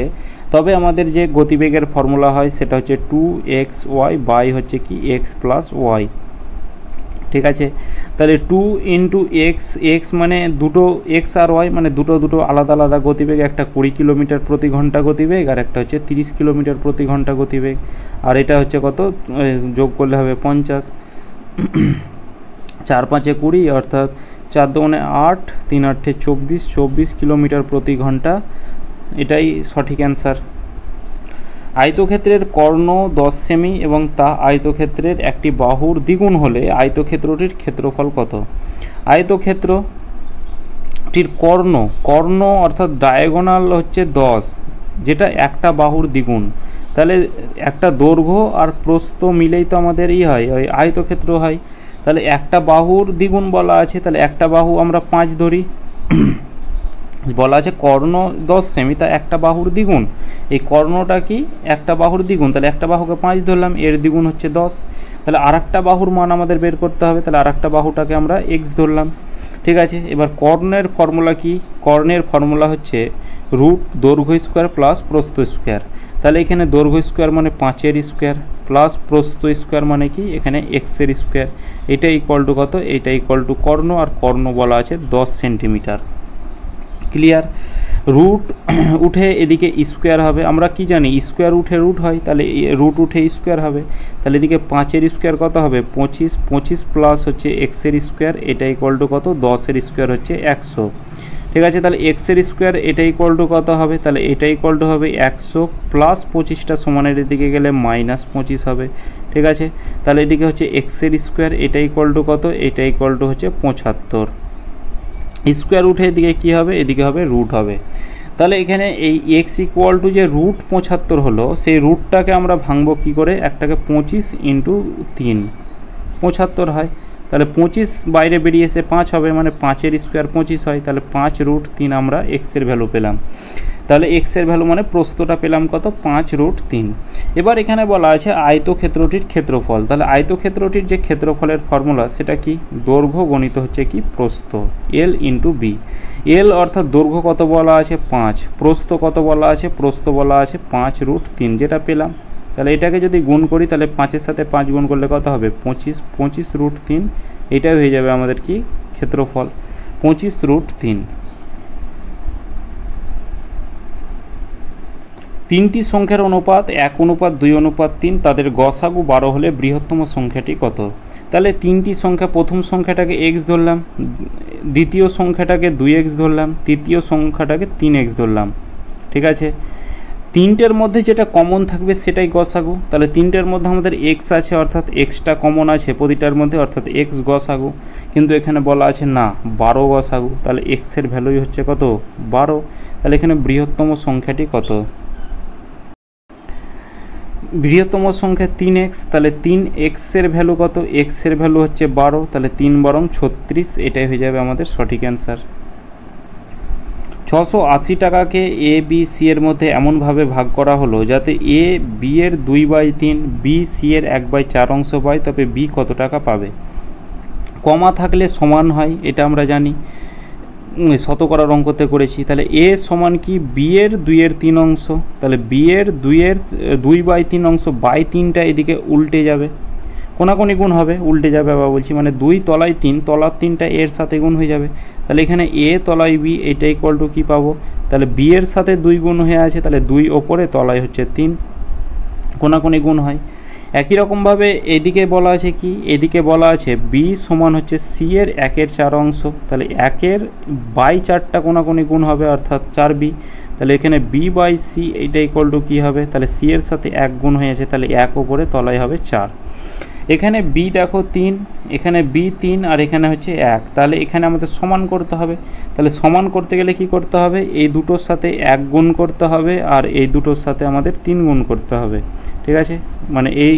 তবে আমাদের যে গতিবেগের ফর্মুলা হয় সেটা হচ্ছে 2xy বাই হচ্ছে কি x প্লাস ওয়াই, ঠিক আছে। তাহলে 2 ইন্টু এক্স মানে দুটো এক্স আর ওয়াই মানে দুটো আলাদা আলাদা গতিবেগ, একটা 20 কিলোমিটার প্রতি ঘন্টা গতিবেগ আর একটা হচ্ছে 30 কিলোমিটার প্রতি ঘন্টা গতিবেগ। আর এটা হচ্ছে কত, যোগ করলে হবে 50, 4 5 20, অর্থাৎ 4 2 8, 3 8 24 কিলোমিটার প্রতি ঘন্টা, এটাই সঠিক অ্যান্সার। আয়তক্ষেত্রের কর্ণ 10 সেমি এবং তা আয়তক্ষেত্রের একটি বাহুর দ্বিগুণ হলে আয়তক্ষেত্রটির ক্ষেত্রফল কত? আয়তক্ষেত্রটির কর্ণ অর্থাৎ ডায়াগোনাল হচ্ছে 10, যেটা একটা বাহুর দ্বিগুণ। তাহলে একটা দৈর্ঘ্য আর প্রস্থ মিলেই তো আমাদের হয় ওই আয়তক্ষেত্র হয়। তাহলে একটা বাহুর দ্বিগুণ বলা আছে, তাহলে একটা বাহু আমরা 5 ধরি, বলা আছে কর্ণ 10 সেমি, তা একটা বাহুর দ্বিগুণ। এই কর্ণটা কি একটা বাহুর দ্বিগুণ, তাহলে একটা বাহুকে 5 ধরলাম, এর দ্বিগুণ হচ্ছে 10। তাহলে আর একটা বাহুর মান আমাদের বের করতে হবে, তাহলে আর একটা বাহুটাকে আমরা x ধরলাম, ঠিক আছে। এবার কর্ণের ফর্মুলা কি, কর্ণের ফর্মুলা হচ্ছে রুট দৈর্ঘ্য স্কোয়ার প্লাস প্রস্থ স্কোয়ার। তাহলে এখানে দৈর্ঘ্য স্কোয়ার মানে 5-এর স্কোয়ার প্লাস প্রস্থ স্কোয়ার মানে কি এখানে x-এর স্কোয়ার। এটা ইকুয়াল টু কত, এটা ইকুয়াল টু কর্ণ, আর কর্ণ বলা আছে 10 সেন্টিমিটার। ক্লিয়ার। রুট উঠে এদিকে স্কোয়ার হবে, আমরা কি জানি স্কোয়ার উঠে রুট হয়, তাহলে রুট উঠে স্কোয়ার হবে। তাহলে এদিকে 5-এর স্কোয়ার কত হবে 25 প্লাস হচ্ছে x-এর স্কোয়ার, এটা ইকুয়াল টু কত 10-এর স্কোয়ার হচ্ছে 100, ঠিক আছে। তাহলে x-এর স্কোয়ার এটা ইকুয়াল টু কত হবে, তাহলে এটা ইকুয়াল টু হবে 100 প্লাস 25টা সমানের এদিকে গেলে -25 হবে, ঠিক আছে। তাহলে এদিকে হচ্ছে x-এর স্কোয়ার এটা ইকুয়াল টু কত, এটা ইকুয়াল টু হচ্ছে 75, স্কোয়ার উঠে এদিকে কী হবে, এদিকে হবে রুট হবে। তাহলে এখানে এই x ইকুয়াল টু যে রুট 75 হলো, সেই রুটটাকে আমরা ভাঙবো কী করে, একটাকে 25 ইন্টু 3, 75 হয়। তাহলে 25 বাইরে বেরিয়ে এসে 5 হবে, মানে 5-এর স্কোয়ার 25 হয়, তাহলে 5√3 আমরা x-এর ভ্যালু পেলাম। তাহলে x-এর ভ্যালু মানে প্রস্থটা পেলাম কত 5√3। এবার এখানে বলা আছে আয়তক্ষেত্রটির ক্ষেত্রফল। তাহলে আয়তক্ষেত্রটির যে ক্ষেত্রফলের ফর্মুলা সেটা কি, দৈর্ঘ্য গণিত হচ্ছে কি প্রস্থ, L ইন্টু বি। L অর্থাৎ দৈর্ঘ্য কত বলা আছে 5, প্রস্থ কত বলা আছে, প্রস্থ বলা আছে 5√3, যেটা পেলাম। তাহলে এটাকে যদি গুণ করি তাহলে 5-এর সাথে 5 গুণ করলে কত হবে 25√3, এটাই হয়ে যাবে আমাদের কি ক্ষেত্রফল 25√3। তিনটি সংখ্যার অনুপাত 1:2:3, তাদের গসাগু 12 হলে বৃহত্তম সংখ্যাটি কত? তাহলে তিনটি সংখ্যা, প্রথম সংখ্যাটাকে x ধরলাম, দ্বিতীয় সংখ্যাটাকে 2x ধরলাম, তৃতীয় সংখ্যাটাকে 3x ধরলাম, ঠিক আছে। তিনটের মধ্যে যেটা কমন থাকবে সেটাই গসাগু। তাহলে তিনটের মধ্যে আমাদের এক্স আছে, অর্থাৎ এক্সটা কমন আছে প্রতিটার মধ্যে, অর্থাৎ এক্স গসাগু। কিন্তু এখানে বলা আছে না 12 গসাগু, তাহলে এক্সের ভ্যালুই হচ্ছে কত 12। তাহলে এখানে বৃহত্তম সংখ্যাটি কত? বৃহত্তম সংখ্যা 3x, তাহলে 3xের ভ্যালু কত? এক্সের ভ্যালু হচ্ছে 12, তাহলে 3 বরং 36, এটাই হয়ে যাবে আমাদের সঠিক অ্যান্সার। 680 টাকাকে এ বি সি এর মধ্যে এমনভাবে ভাগ করা হলো যাতে এ বি এর 2/3, বি সি এর 1/4 অংশ পায়, তবে বি কত টাকা পাবে? কমা থাকলে সমান হয়, এটা আমরা জানি, শতকরার অঙ্কতে করেছি। তাহলে এ সমান কি বি এর 2/3 অংশ, তাহলে বি এর 2/3 অংশ বাই 3টা এদিকে উল্টে যাবে, কোনাকুনি গুণ হবে, উল্টে যাবে আবার বলছি, মানে 2 তলায় 3, তলার 3টা এর সাথে গুণ হয়ে যাবে। তাহলে এখানে এ তলায় বি, এটা ইকুয়াল টু কী পাবো? তাহলে বি এর সাথে 2 গুণ হয়ে আছে, তাহলে 2 ওপরে তলায় হচ্ছে 3, কোনাকুনি গুণ হয়। একই রকমভাবে এদিকে বলা আছে কি, এদিকে বলা আছে বি সমান হচ্ছে সি এর 1/4 অংশ, তাহলে 1/4টা কোনাকুনি গুণ হবে, অর্থাৎ 4b। তাহলে এখানে বি বাই সি এইটা ইকুয়াল টু কী হবে? তাহলে সি এর সাথে 1 গুণ হয়ে আছে, তাহলে 1 ওপরে তলায় হবে 4। এখানে বি দেখো 3, এখানে বি 3 আর এখানে হচ্ছে 1, তাহলে এখানে আমাদের সমান করতে হবে। তাহলে সমান করতে গেলে কি করতে হবে? এই দুটোর সাথে 1 গুণ করতে হবে আর এই দুটোর সাথে আমাদের 3 গুণ করতে হবে, ঠিক আছে? মানে এই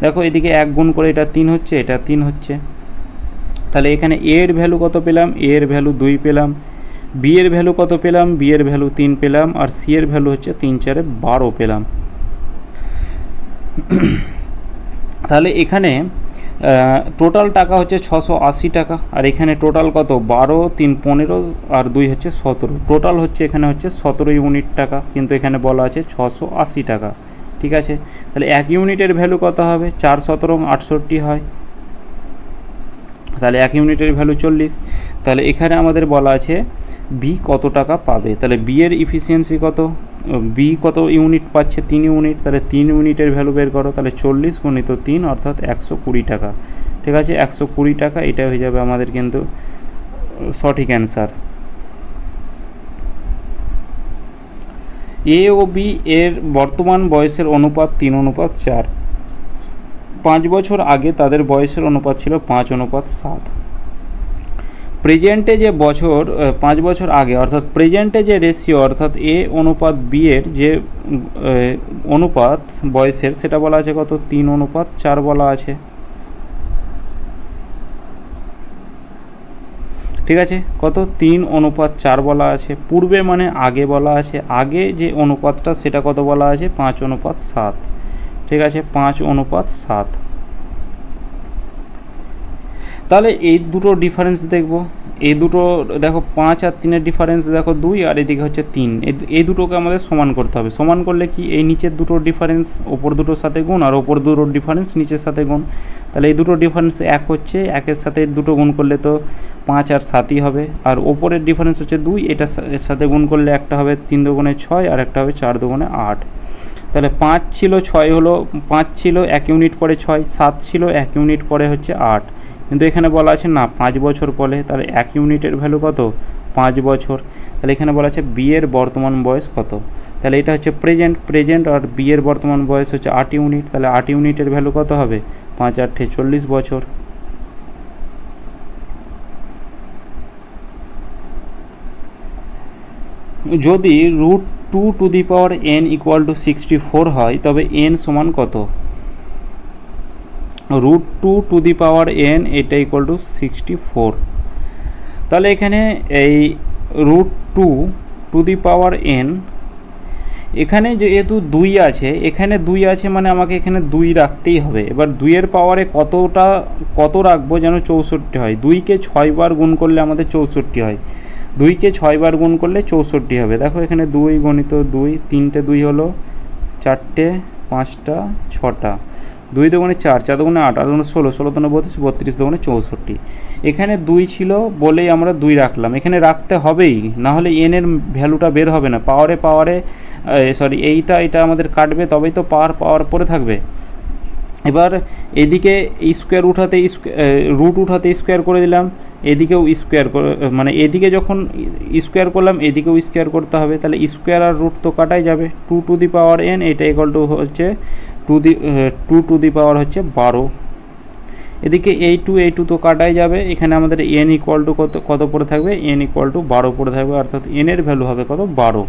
দেখো এদিকে 1 গুণ করে এটা 3 হচ্ছে, এটা 3 হচ্ছে। তাহলে এখানে এ এর ভ্যালু কত পেলাম? এ এর ভ্যালু 2 পেলাম। বি এর ভ্যালু কত পেলাম? বি এর ভ্যালু 3 পেলাম। আর সি এর ভ্যালু হচ্ছে 3 4 12 পেলাম। তাহলে এখানে টোটাল টাকা হচ্ছে 680 টাকা, আর এখানে টোটাল কত? 12 3 15 আর 2 হচ্ছে 17, টোটাল হচ্ছে এখানে হচ্ছে 17 ইউনিট টাকা, কিন্তু এখানে বলা আছে 680 টাকা, ঠিক আছে? তাহলে 1 ইউনিটের ভ্যালু কত হবে? 4 17 68 হয়, তাহলে 1 ইউনিটের ভ্যালু 40। তাহলে এখানে আমাদের বলা আছে বি কত টাকা পাবে। তাহলে বি এর ইফিসিয়েন্সি কত? বি কত ইউনিট পাচ্ছে? 3 ইউনিট, তাহলে 3 ইউনিটের ভ্যালু বের করো, তাহলে 40 গুণিত 3 অর্থাৎ 120 টাকা, ঠিক আছে? 120 টাকা, এটা হয়ে যাবে আমাদের কিন্তু সঠিক অ্যান্সার। এ ও বি এর বর্তমান বয়সের অনুপাত 3:4। 5 বছর আগে তাদের বয়সের অনুপাত ছিল 5:7। প্রেজেন্টে যে 5 বছর আগে, অর্থাৎ প্রেজেন্টে যে রেশিও, অর্থাৎ এ অনুপাত বি এর যে অনুপাত বয়সের, সেটা বলা আছে কত? 3:4 বলা আছে, ঠিক আছে? কত? 3:4 বলা আছে। পূর্বে মানে আগে বলা আছে, আগে যে অনুপাতটা সেটা কত বলা আছে? 5:7, ঠিক আছে? 5:7। তাহলে এই দুটো ডিফারেন্স দেখব, এই দুটো দেখো 5 আর 3-এর ডিফারেন্স দেখো 2, আর এদিকে হচ্ছে 3, এই দুটোকে আমাদের সমান করতে হবে। সমান করলে কি? এই নিচের দুটোর ডিফারেন্স ওপর দুটোর সাথে গুণ, আর ওপর দুটোর ডিফারেন্স নিচের সাথে গুণ। তাহলে এই দুটো ডিফারেন্স 1 হচ্ছে, 1-এর সাথে দুটো গুণ করলে তো 5 আর 7ই হবে, আর ওপরের ডিফারেন্স হচ্ছে 2, এটা এর সাথে গুণ করলে একটা হবে 3 দুগুণে 6 আর একটা হবে 4 দুগুণে 8। তাহলে 5 ছিল, 6 হলো, 5 ছিল 1 ইউনিট পরে 6, 7 ছিল 1 ইউনিট পরে হচ্ছে 8, কিন্তু এখানে বলা আছে না 5 বছর পরে, তাহলে 1 ইউনিটের ভ্যালু কত? 5 বছর। তাহলে এখানে বলা আছে বি এর বর্তমান বয়স কত? তাহলে এটা হচ্ছে প্রেজেন্ট, আর বি এর বর্তমান বয়স হচ্ছে 8 ইউনিট, তাহলে 8 ইউনিটের ভ্যালু কত হবে? 5 8 40 বছর। যদি √2n = 64 হয়, তবে n সমান কত? √2n এটা ইকুয়াল টু 64। তাহলে এখানে এই √2n, এখানে যেহেতু 2 আছে, এখানে 2 আছে মানে আমাকে এখানে 2 রাখতেই হবে। এবার 2-এর পাওয়ারে কত রাখবো যেন 64 হয়? 2কে 6 বার গুণ করলে আমাদের 64 হয়, 2কে 6 বার গুণ করলে 64 হবে। দেখো এখানে 2 গণিত 2, 3টে 2 হলো, 4টে 5টা 6টা, 2 দুগুণে 4, 4 দুগুণে 8, 8 দুগুণে 16, 16 দুগুণে 32, 32 দুগুণে 64। এখানে 2 ছিল বলেই আমরা 2 রাখলাম, এখানে রাখতে হবেই, না হলে n এর ভ্যালুটা বের হবে না। পাওয়ারে এটা আমাদের কাটবে, তবেই তো পাওয়ার পরে থাকবে। এবার এদিকে স্কোয়ার উঠাতে রুট উঠাতে স্কোয়ার করে দিলাম, এদিকেও স্কোয়ার করে, মানে এদিকে যখন স্কোয়ার করলাম এদিকেও স্কোয়ার করতে হবে, তাহলে স্কোয়ার আর রুট তো কাটাই যাবে। 2 টু দি পাওয়ার n, এটা ইকুয়াল টু হচ্ছে 2 টু দি পাওয়ার হচ্ছে 12। এদিকে এই টু তো কাটাই যাবে, এখানে আমাদের n ইকুয়াল টু কত পড়ে থাকবে, n ইকুয়াল টু 12 পড়ে থাকবে, অর্থাৎ n এর ভ্যালু হবে কত, 12।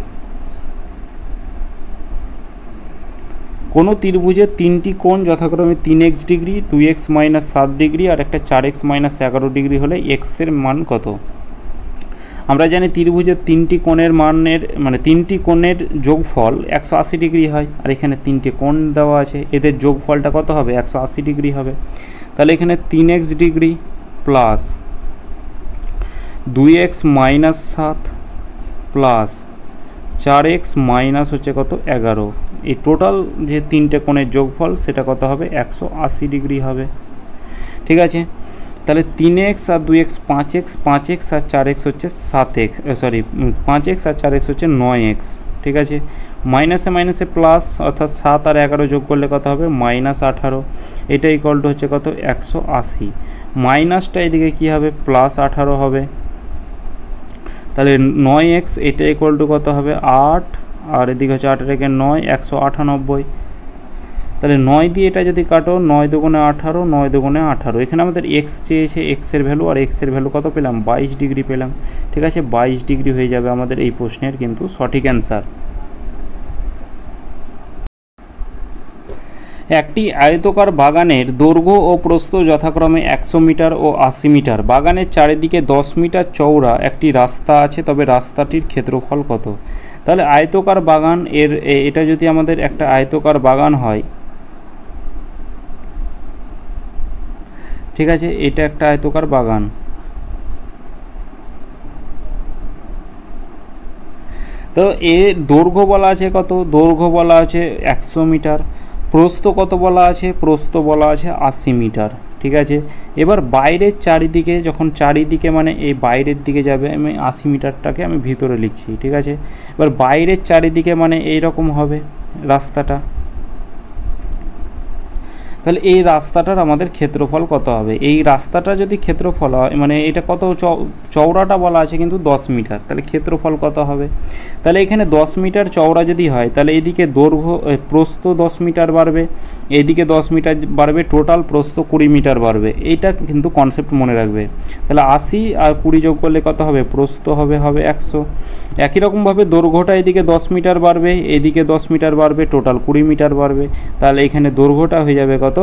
কোনো ত্রিভুজের 3টি কোণ যথাক্রমে 3x degree, 2x minus 7 degree আর একটা 4x মাইনাস 11 ডিগ্রি হলে x এর মান কত? আমরা জানি ত্রিভুজের 3টি কোণের মানের, মানে 3টি কোণের যোগফল 180 ডিগ্রি হয়, আর এখানে 3টে কোণ দেওয়া আছে, এদের যোগফলটা কত হবে, 180 ডিগ্রি হবে। তাহলে এখানে 3x degree plus 2x minus 7 plus 4x minus হচ্ছে কত, 11, এই টোটাল যে 3টে কোণের যোগফল সেটা কত হবে, 180 ডিগ্রি হবে। ঠিক আছে, তাহলে 3x আর 2x 5x আর 4x হচ্ছে 7x, সরি 5x আর 4x হচ্ছে 9x। ঠিক আছে, মাইনাসে মাইনাসে প্লাস, অর্থাৎ 7 আর 11 যোগ করলে কত হবে, মাইনাস 18, এটা ইকুয়াল টু হচ্ছে কত, 180। মাইনাসটা এদিকে কী হবে, প্লাস 18 হবে। তাহলে 9x এটা ইকুয়াল টু কত হবে, 8, আর এদিকে হচ্ছে 8 রেখে 9, 198। তাহলে 9 দিয়ে এটা যদি কাটো, 9 দুগুণে 18, 9 দুগুণে 18, এখানে আমাদের x চেয়েছে, x এর ভ্যালু, আর x এর ভ্যালু কত পেলাম, 22 ডিগ্রি পেলাম। ঠিক আছে, 22 ডিগ্রি হয়ে যাবে আমাদের এই প্রশ্নের কিন্তু সঠিক অ্যান্সার। একটি আয়তাকার বাগানের দৈর্ঘ্য ও প্রস্থ যথাক্রমে 100 মিটার ও 80 মিটার। বাগানের চারিদিকে 10 মিটার চওড়া একটি রাস্তা আছে, তবে রাস্তাটির ক্ষেত্রফল কত? তাহলে আয়তাকার বাগান এটা যদি আমাদের একটা আয়তাকার বাগান হয়, ঠিক আছে, এটা একটা আয়তাকার বাগান, তো এর দৈর্ঘ্য বলা আছে কত, দৈর্ঘ্য বলা আছে 100 মিটার, প্রস্থ কত বলা আছে, প্রস্থ বলা আছে 80 মিটার। ঠিক আছে, এবার বাইরের চারিদিকে, যখন চারিদিকে মানে এই বাইরের দিকে যাবে, আমি 80 মিটারটাকে আমি ভিতরে লিখছি। ঠিক আছে, এবার বাইরের চারিদিকে মানে এই রকম হবে রাস্তাটা, তাহলে এই রাস্তাটার আমাদের ক্ষেত্রফল কত হবে? এই রাস্তাটা যদি ক্ষেত্রফল হয়, মানে এটা কত চওড়াটা বলা আছে কিন্তু 10 মিটার, তাহলে ক্ষেত্রফল কত হবে? তাহলে এখানে 10 মিটার চওড়া যদি হয়, তাহলে এদিকে দৈর্ঘ্য প্রস্থ 10 মিটার বাড়বে, এদিকে 10 মিটার বাড়বে, টোটাল প্রস্থ 20 মিটার বাড়বে। এইটা কিন্তু কনসেপ্ট মনে রাখবে। তাহলে 80 আর 20 যোগ করলে কত হবে, প্রস্থ হবে 100। একই রকমভাবে দৈর্ঘ্যটা এদিকে 10 মিটার বাড়বে, এদিকে 10 মিটার বাড়বে, টোটাল 20 মিটার বাড়বে। তাহলে এখানে দৈর্ঘ্যটা হয়ে যাবে কত,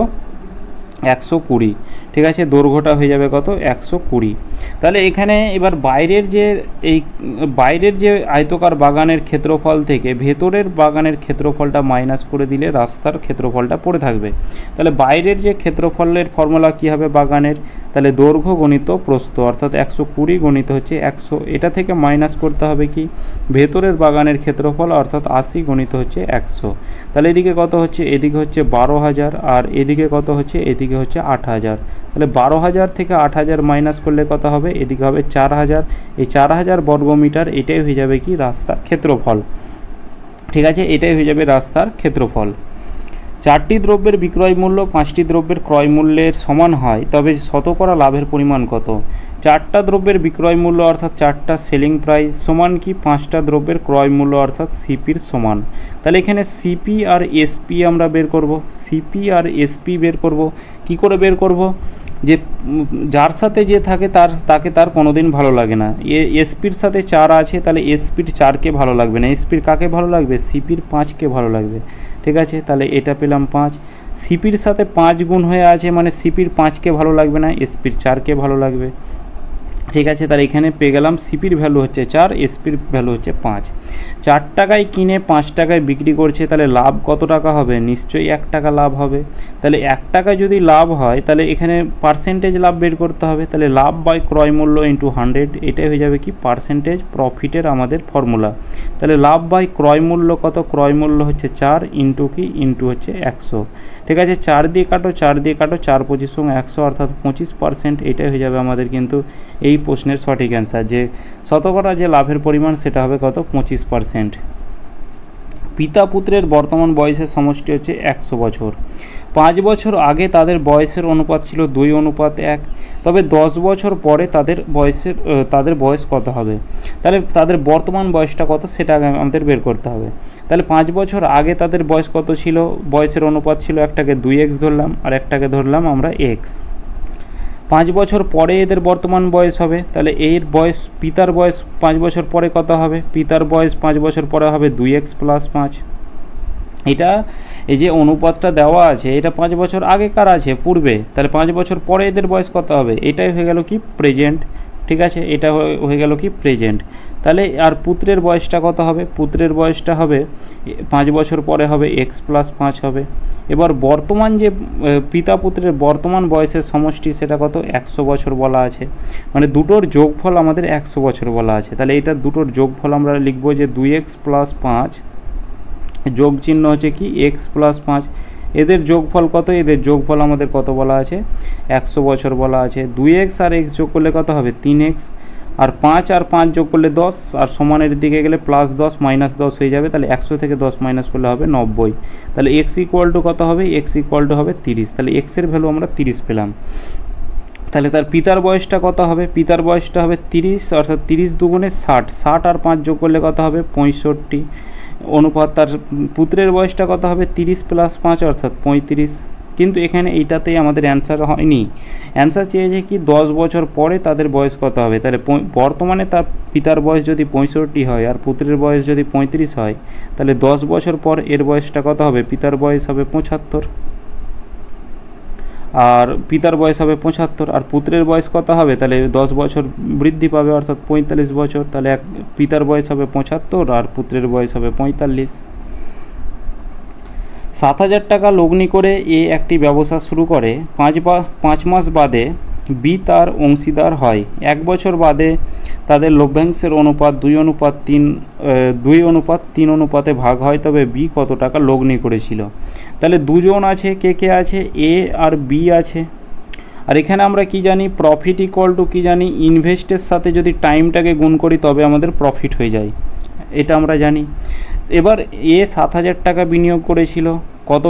120। ঠিক আছে, দৈর্ঘ্যটা হয়ে যাবে কত, 120। তাহলে এখানে এবার বাইরের যে আয়তাকার বাগানের ক্ষেত্রফল থেকে ভেতরের বাগানের ক্ষেত্রফলটা মাইনাস করে দিলে রাস্তার ক্ষেত্রফলটা পড়ে থাকবে। তাহলে বাইরের যে ক্ষেত্রফলের ফর্মুলা কী হবে বাগানের, তাহলে দৈর্ঘ্য গণিত প্রস্থ, অর্থাৎ 120 গণিত হচ্ছে 100, এটা থেকে মাইনাস করতে হবে কি, ভেতরের বাগানের ক্ষেত্রফল, অর্থাৎ 80 গণিত হচ্ছে 100। তাহলে এদিকে কত হচ্ছে, এদিকে হচ্ছে 12,000, আর এদিকে কত হচ্ছে, এদিকে হচ্ছে 8,000। তাহলে 12,000 থেকে 8,000 মাইনাস করলে কত হবে, এদিকে হবে 4,000। এই 4,000 বর্গমিটার এটাই হয়ে যাবে কি, রাস্তার ক্ষেত্রফল। ঠিক আছে, এটাই হয়ে যাবে রাস্তার ক্ষেত্রফল। 4টি দ্রব্যের বিক্রয় মূল্য 5টি দ্রব্যের ক্রয় মূল্যের সমান হয়, তবে শতকরা লাভের পরিমাণ কত? 4টা দ্রব্যের বিক্রয় মূল্য অর্থাৎ 4টা সেলিং প্রাইস সমান কি 5টা দ্রব্যের ক্রয় মূল্য অর্থাৎ সিপির সমান। তাহলে এখানে সিপি আর এসপি আমরা বের করব, সিপি আর এসপি বের করব। কি করে বের করব, যে যার সাথে যে থাকে তাকে তার কোনোদিন ভালো লাগে না। এসপির সাথে 4 আছে, তাহলে এসপির 4কে ভালো লাগবে না, এসপির কাকে ভালো লাগবে, সিপির 5কে ভালো লাগবে। ঠিক আছে, তাহলে এটা পেলাম 5। সিপির সাথে 5 গুণ হয়ে আছে, মানে সিপির 5কে ভালো লাগবে না, এসপির 4কে ভালো লাগবে। ঠিক আছে, তাহলে এখানে পেয়ে গেলাম সিপির ভ্যালু হচ্ছে 4, এসপির ভ্যালু হচ্ছে 5। 4 টাকায় কিনে 5 টাকায় বিক্রি করছে, তাহলে লাভ কত টাকা হবে, নিশ্চয়ই 1 টাকা লাভ হবে। তাহলে 1 টাকা যদি লাভ হয়, তাহলে এখানে পার্সেন্টেজ লাভ বের করতে হবে। তাহলে লাভ বাই ক্রয় মূল্য ইন্টু 100, এটাই হয়ে যাবে কি পার্সেন্টেজ প্রফিটের আমাদের ফর্মুলা। তাহলে লাভ বাই ক্রয় মূল্য কত, ক্রয় মূল্য হচ্ছে 4 ইন্টু কি, ইন্টু হচ্ছে 100। ঠিক আছে, 4 দিয়ে কাটো, 4 দিয়ে কাটো, 4 25 100, অর্থাৎ 25%। এটাই হয়ে যাবে আমাদের কিন্তু এই প্রশ্নের সঠিক অ্যান্সার, যে শতকরা যে লাভের পরিমাণ সেটা হবে কত, 25%। পিতা পুত্রের বর্তমান বয়সের সমষ্টি হচ্ছে 100 বছর। 5 বছর আগে তাদের বয়সের অনুপাত ছিল 2:1, তবে 10 বছর পরে তাদের বয়স কত হবে? তাহলে তাদের বর্তমান বয়সটা কত সেটা আগে আমাদের বের করতে হবে। তাহলে 5 বছর আগে তাদের বয়স কত ছিল? বয়সের অনুপাত ছিল, একটাকে 2x ধরলাম আর একটাকে ধরলাম আমরা x। 5 বছর পরে এদের বর্তমান বয়স হবে, তাহলে এর বয়স, পিতার বয়স 5 বছর পরে কত হবে? পিতার বয়স 5 বছর পরে হবে 2x + 5। এটা এই যে অনুপাতটা দেওয়া আছে এটা 5 বছর আগেকার আছে, পূর্বে, তাহলে 5 বছর পরে এদের বয়স কত হবে? এটাই হয়ে গেল কি প্রেজেন্ট। ঠিক আছে, এটা হয়ে গেল কি প্রেজেন্ট। তাহলে আর পুত্রের বয়সটা কত হবে? পুত্রের বয়সটা হবে 5 বছর পরে হবে x + 5 হবে। এবার বর্তমান যে পিতা পুত্রের বর্তমান বয়সের সমষ্টি সেটা কত? 100 বছর বলা আছে, মানে দুটোর যোগফল আমাদের 100 বছর বলা আছে। তাহলে এটা দুটোর যোগফল আমরা লিখব যে 2x + 5 যোগ চিহ্ন হচ্ছে কি x + 5, এদের যোগফল কত? এদের যোগফল আমাদের কত বলা আছে? 100 বছর বলা আছে। 2x আর x যোগ করলে কত হবে? 3x, আর 5 আর 5 যোগ করলে 10, আর সমানের দিকে গেলে +10 -10 হয়ে যাবে, তাহলে 100 থেকে 10 মাইনাস করলে হবে 90। তাহলে x = কত হবে? x = হবে 30। তাহলে x এর ভ্যালু আমরা 30 পেলাম। তাহলে তার পিতার বয়সটা কত হবে? পিতার বয়সটা হবে 30, অর্থাৎ 30 দুগুণে 60, 60 আর 5 যোগ করলে কত হবে? 65 অনুপাত। তার পুত্রের বয়সটা কত হবে? 30 + 5 অর্থাৎ 35। কিন্তু এখানে এইটাতেই আমাদের অ্যান্সার হয়নি, অ্যান্সার চেয়েছে কি 10 বছর পরে তাদের বয়স কত হবে। তাহলে বর্তমানে তার পিতার বয়স যদি 65 হয় আর পুত্রের বয়স যদি 35 হয়, তাহলে 10 বছর পর এর বয়সটা কত হবে? পিতার বয়স হবে 75, আর পিতার বয়স হবে 75, আর পুত্রের বয়স কত হবে? তাহলে 10 বছর বৃদ্ধি পাবে অর্থাৎ 45 বছর। তাহলে পিতার বয়স হবে 75 আর পুত্রের বয়স হবে 45। 7,000 টাকা লগ্নি করে এ একটি ব্যবসা শুরু করে। 5 মাস বাদে বি তার অংশীদার হয়। 1 বছর বাদে তাদের লভ্যাংশের অনুপাত 2:3 অনুপাতে ভাগ হয়, তবে বি কত টাকা লগ্নি করেছিল? তাহলে দুজন আছে, কে কে আছে? এ আর বি আছে। আর এখানে আমরা কি জানি? প্রফিট = কি জানি? ইনভেস্টের সাথে যদি টাইমটাকে গুণ করি তবে আমাদের প্রফিট হয়ে যায়, এটা আমরা জানি। এবার এ 7,000 টাকা বিনিয়োগ করেছিল, কত?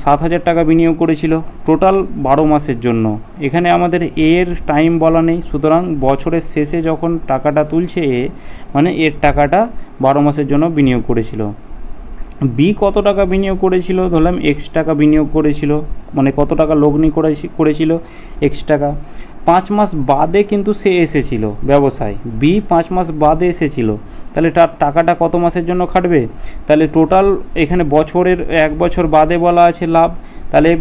7,000 টাকা বিনিয়োগ করেছিল টোটাল 12 মাসের জন্য। এখানে আমাদের এর টাইম বলা নেই, সুতরাং বছরের শেষে যখন টাকাটা তুলছে এ, মানে এর টাকাটা 12 মাসের জন্য বিনিয়োগ করেছিল। বি কত টাকা বিনিয়োগ করেছিল? ধরলাম x টাকা বিনিয়োগ করেছিল, মানে কত টাকা লগ্নি করেছিল? x টাকা। 5 মাস বাদে কিন্তু সে এসেছিল ব্যবসায়, বি 5 মাস বাদে এসেছিল, তাহলে তার টাকাটা কত মাসের জন্য খাটবে? তাহলে টোটাল এখানে বছরের 1 বছর বাদে বলা আছে লাভ, তাহলে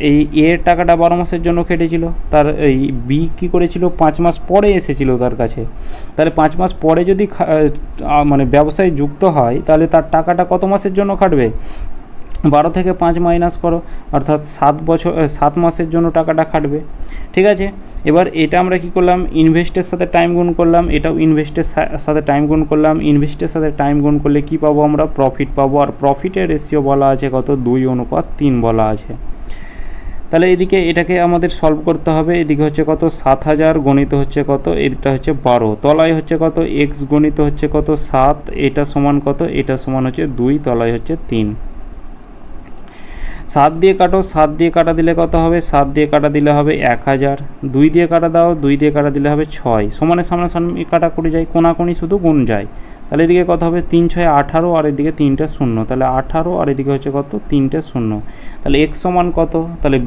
এই এর টাকাটা 12 মাসের জন্য কেটেছিল, তার এই বি কী করেছিল? 5 মাস পরে এসেছিল তার কাছে, তাহলে 5 মাস পরে যদি মানে ব্যবসায় যুক্ত হয় তাহলে তার টাকাটা কত মাসের জন্য খাটবে? 12 থেকে 5 মাইনাস করো, অর্থাৎ 7 মাসের জন্য টাকাটা খাটবে। ঠিক আছে, এবার এটা আমরা কি করলাম? ইনভেস্টের সাথে টাইম গুণ করলাম, এটাও ইনভেস্টের সাথে টাইম গুণ করলাম। ইনভেস্টের সাথে টাইম গুণ করলে কি পাবো? আমরা প্রফিট পাবো, আর প্রফিটের রেশিও বলা আছে কত? 2:3 বলা আছে। তাহলে এদিকে এটাকে আমাদের সলভ করতে হবে। এদিকে হচ্ছে কত? 7,000 গণিত হচ্ছে কত? এটা হচ্ছে 12, তলায় হচ্ছে কত? x গণিত হচ্ছে কত? 7, এটা সমান কত? এটা সমান হচ্ছে 2, তলায় হচ্ছে 3। 7 দিয়ে কাটো, 7 দিয়ে কাটা দিলে কত হবে? 7 দিয়ে কাটা দিলে হবে 1000, 2 দিয়ে কাটা দাও, 2 দিয়ে কাটা দিলে হবে 6, সমানের সামনাসামনি কাটা করে যায়, কোনাকুনি শুধু গুণ যায়। তাহলে এদিকে কত হবে? 3 × 6 = 18, আর এদিকে 3টা 0, তাহলে 18, আর এদিকে হচ্ছে কত? 3টা 0। তাহলে x সমান কত? তাহলে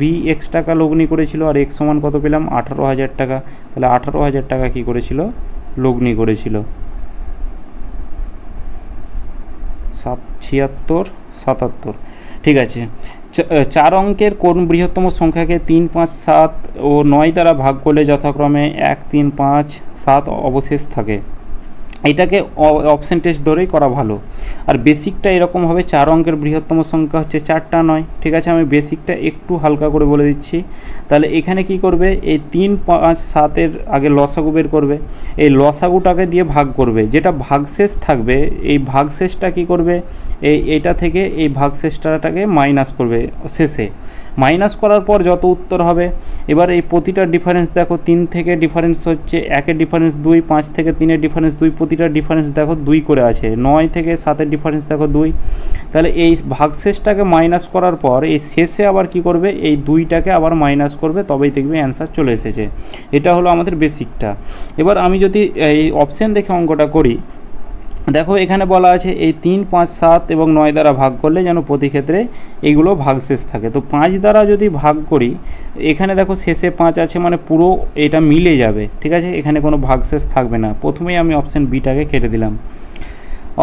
বি x টাকা লগ্নি করেছিল, আর x সমান কত পেলাম? 18,000 টাকা। তাহলে 18,000 টাকা কী করেছিল? লগ্নি করেছিল। 76, 77। ঠিক আছে, 4 অঙ্কের কোন বৃহত্তম সংখ্যাকে 3, 5, 7 ও 9 দ্বারা ভাগ করলে যথাক্রমে 1, 3, 5, 7 অবশেষ থাকে? এটাকে অপশন টেস্ট ধরেই করা ভালো। আর বেসিকটা এরকম হবে, 4 অঙ্কের বৃহত্তম সংখ্যা হচ্ছে 4টা 9। ঠিক আছে, আমি বেসিকটা একটু হালকা করে বলে দিচ্ছি। তাহলে এখানে কি করবে? এই 3, 5, 7-এর আগে লসাগু বের করবে, এই লসাগুটাকে দিয়ে ভাগ করবে, যেটা ভাগশেষ থাকবে এই ভাগশেষটা কি করবে? এইটা থেকে এই ভাগশেষটাকে মাইনাস করবে শেষে, মাইনাস করার পর যত উত্তর হবে, এবার এই প্রতিটার ডিফারেন্স দেখো, 3 থেকে ডিফারেন্স হচ্ছে 1-এর ডিফারেন্স 2, 5 থেকে 3-এর ডিফারেন্স 2, প্রতিটার ডিফারেন্স দেখো 2 করে আছে, 9 থেকে 7-এর ডিফারেন্স দেখো 2। তাহলে এই ভাগশেষটাকে মাইনাস করার পর এই শেষে আবার কি করবে, এই 2টাকে আবার মাইনাস করবে, তবেই দেখবে অ্যান্সার চলে এসেছে। এটা হলো আমাদের বেসিকটা। এবার আমি যদি এই অপশান দেখে অঙ্কটা করি, দেখো এখানে বলা আছে এই 3, 5, 7 এবং 9 দ্বারা ভাগ করলে যেন প্রতি ক্ষেত্রে এইগুলো ভাগশেষ থাকে। তো 5 দ্বারা যদি ভাগ করি, এখানে দেখো শেষে 5 আছে, মানে পুরো এটা মিলে যাবে, ঠিক আছে, এখানে কোনো ভাগশেষ থাকবে না। প্রথমেই আমি অপশান বিটাকে কেটে দিলাম।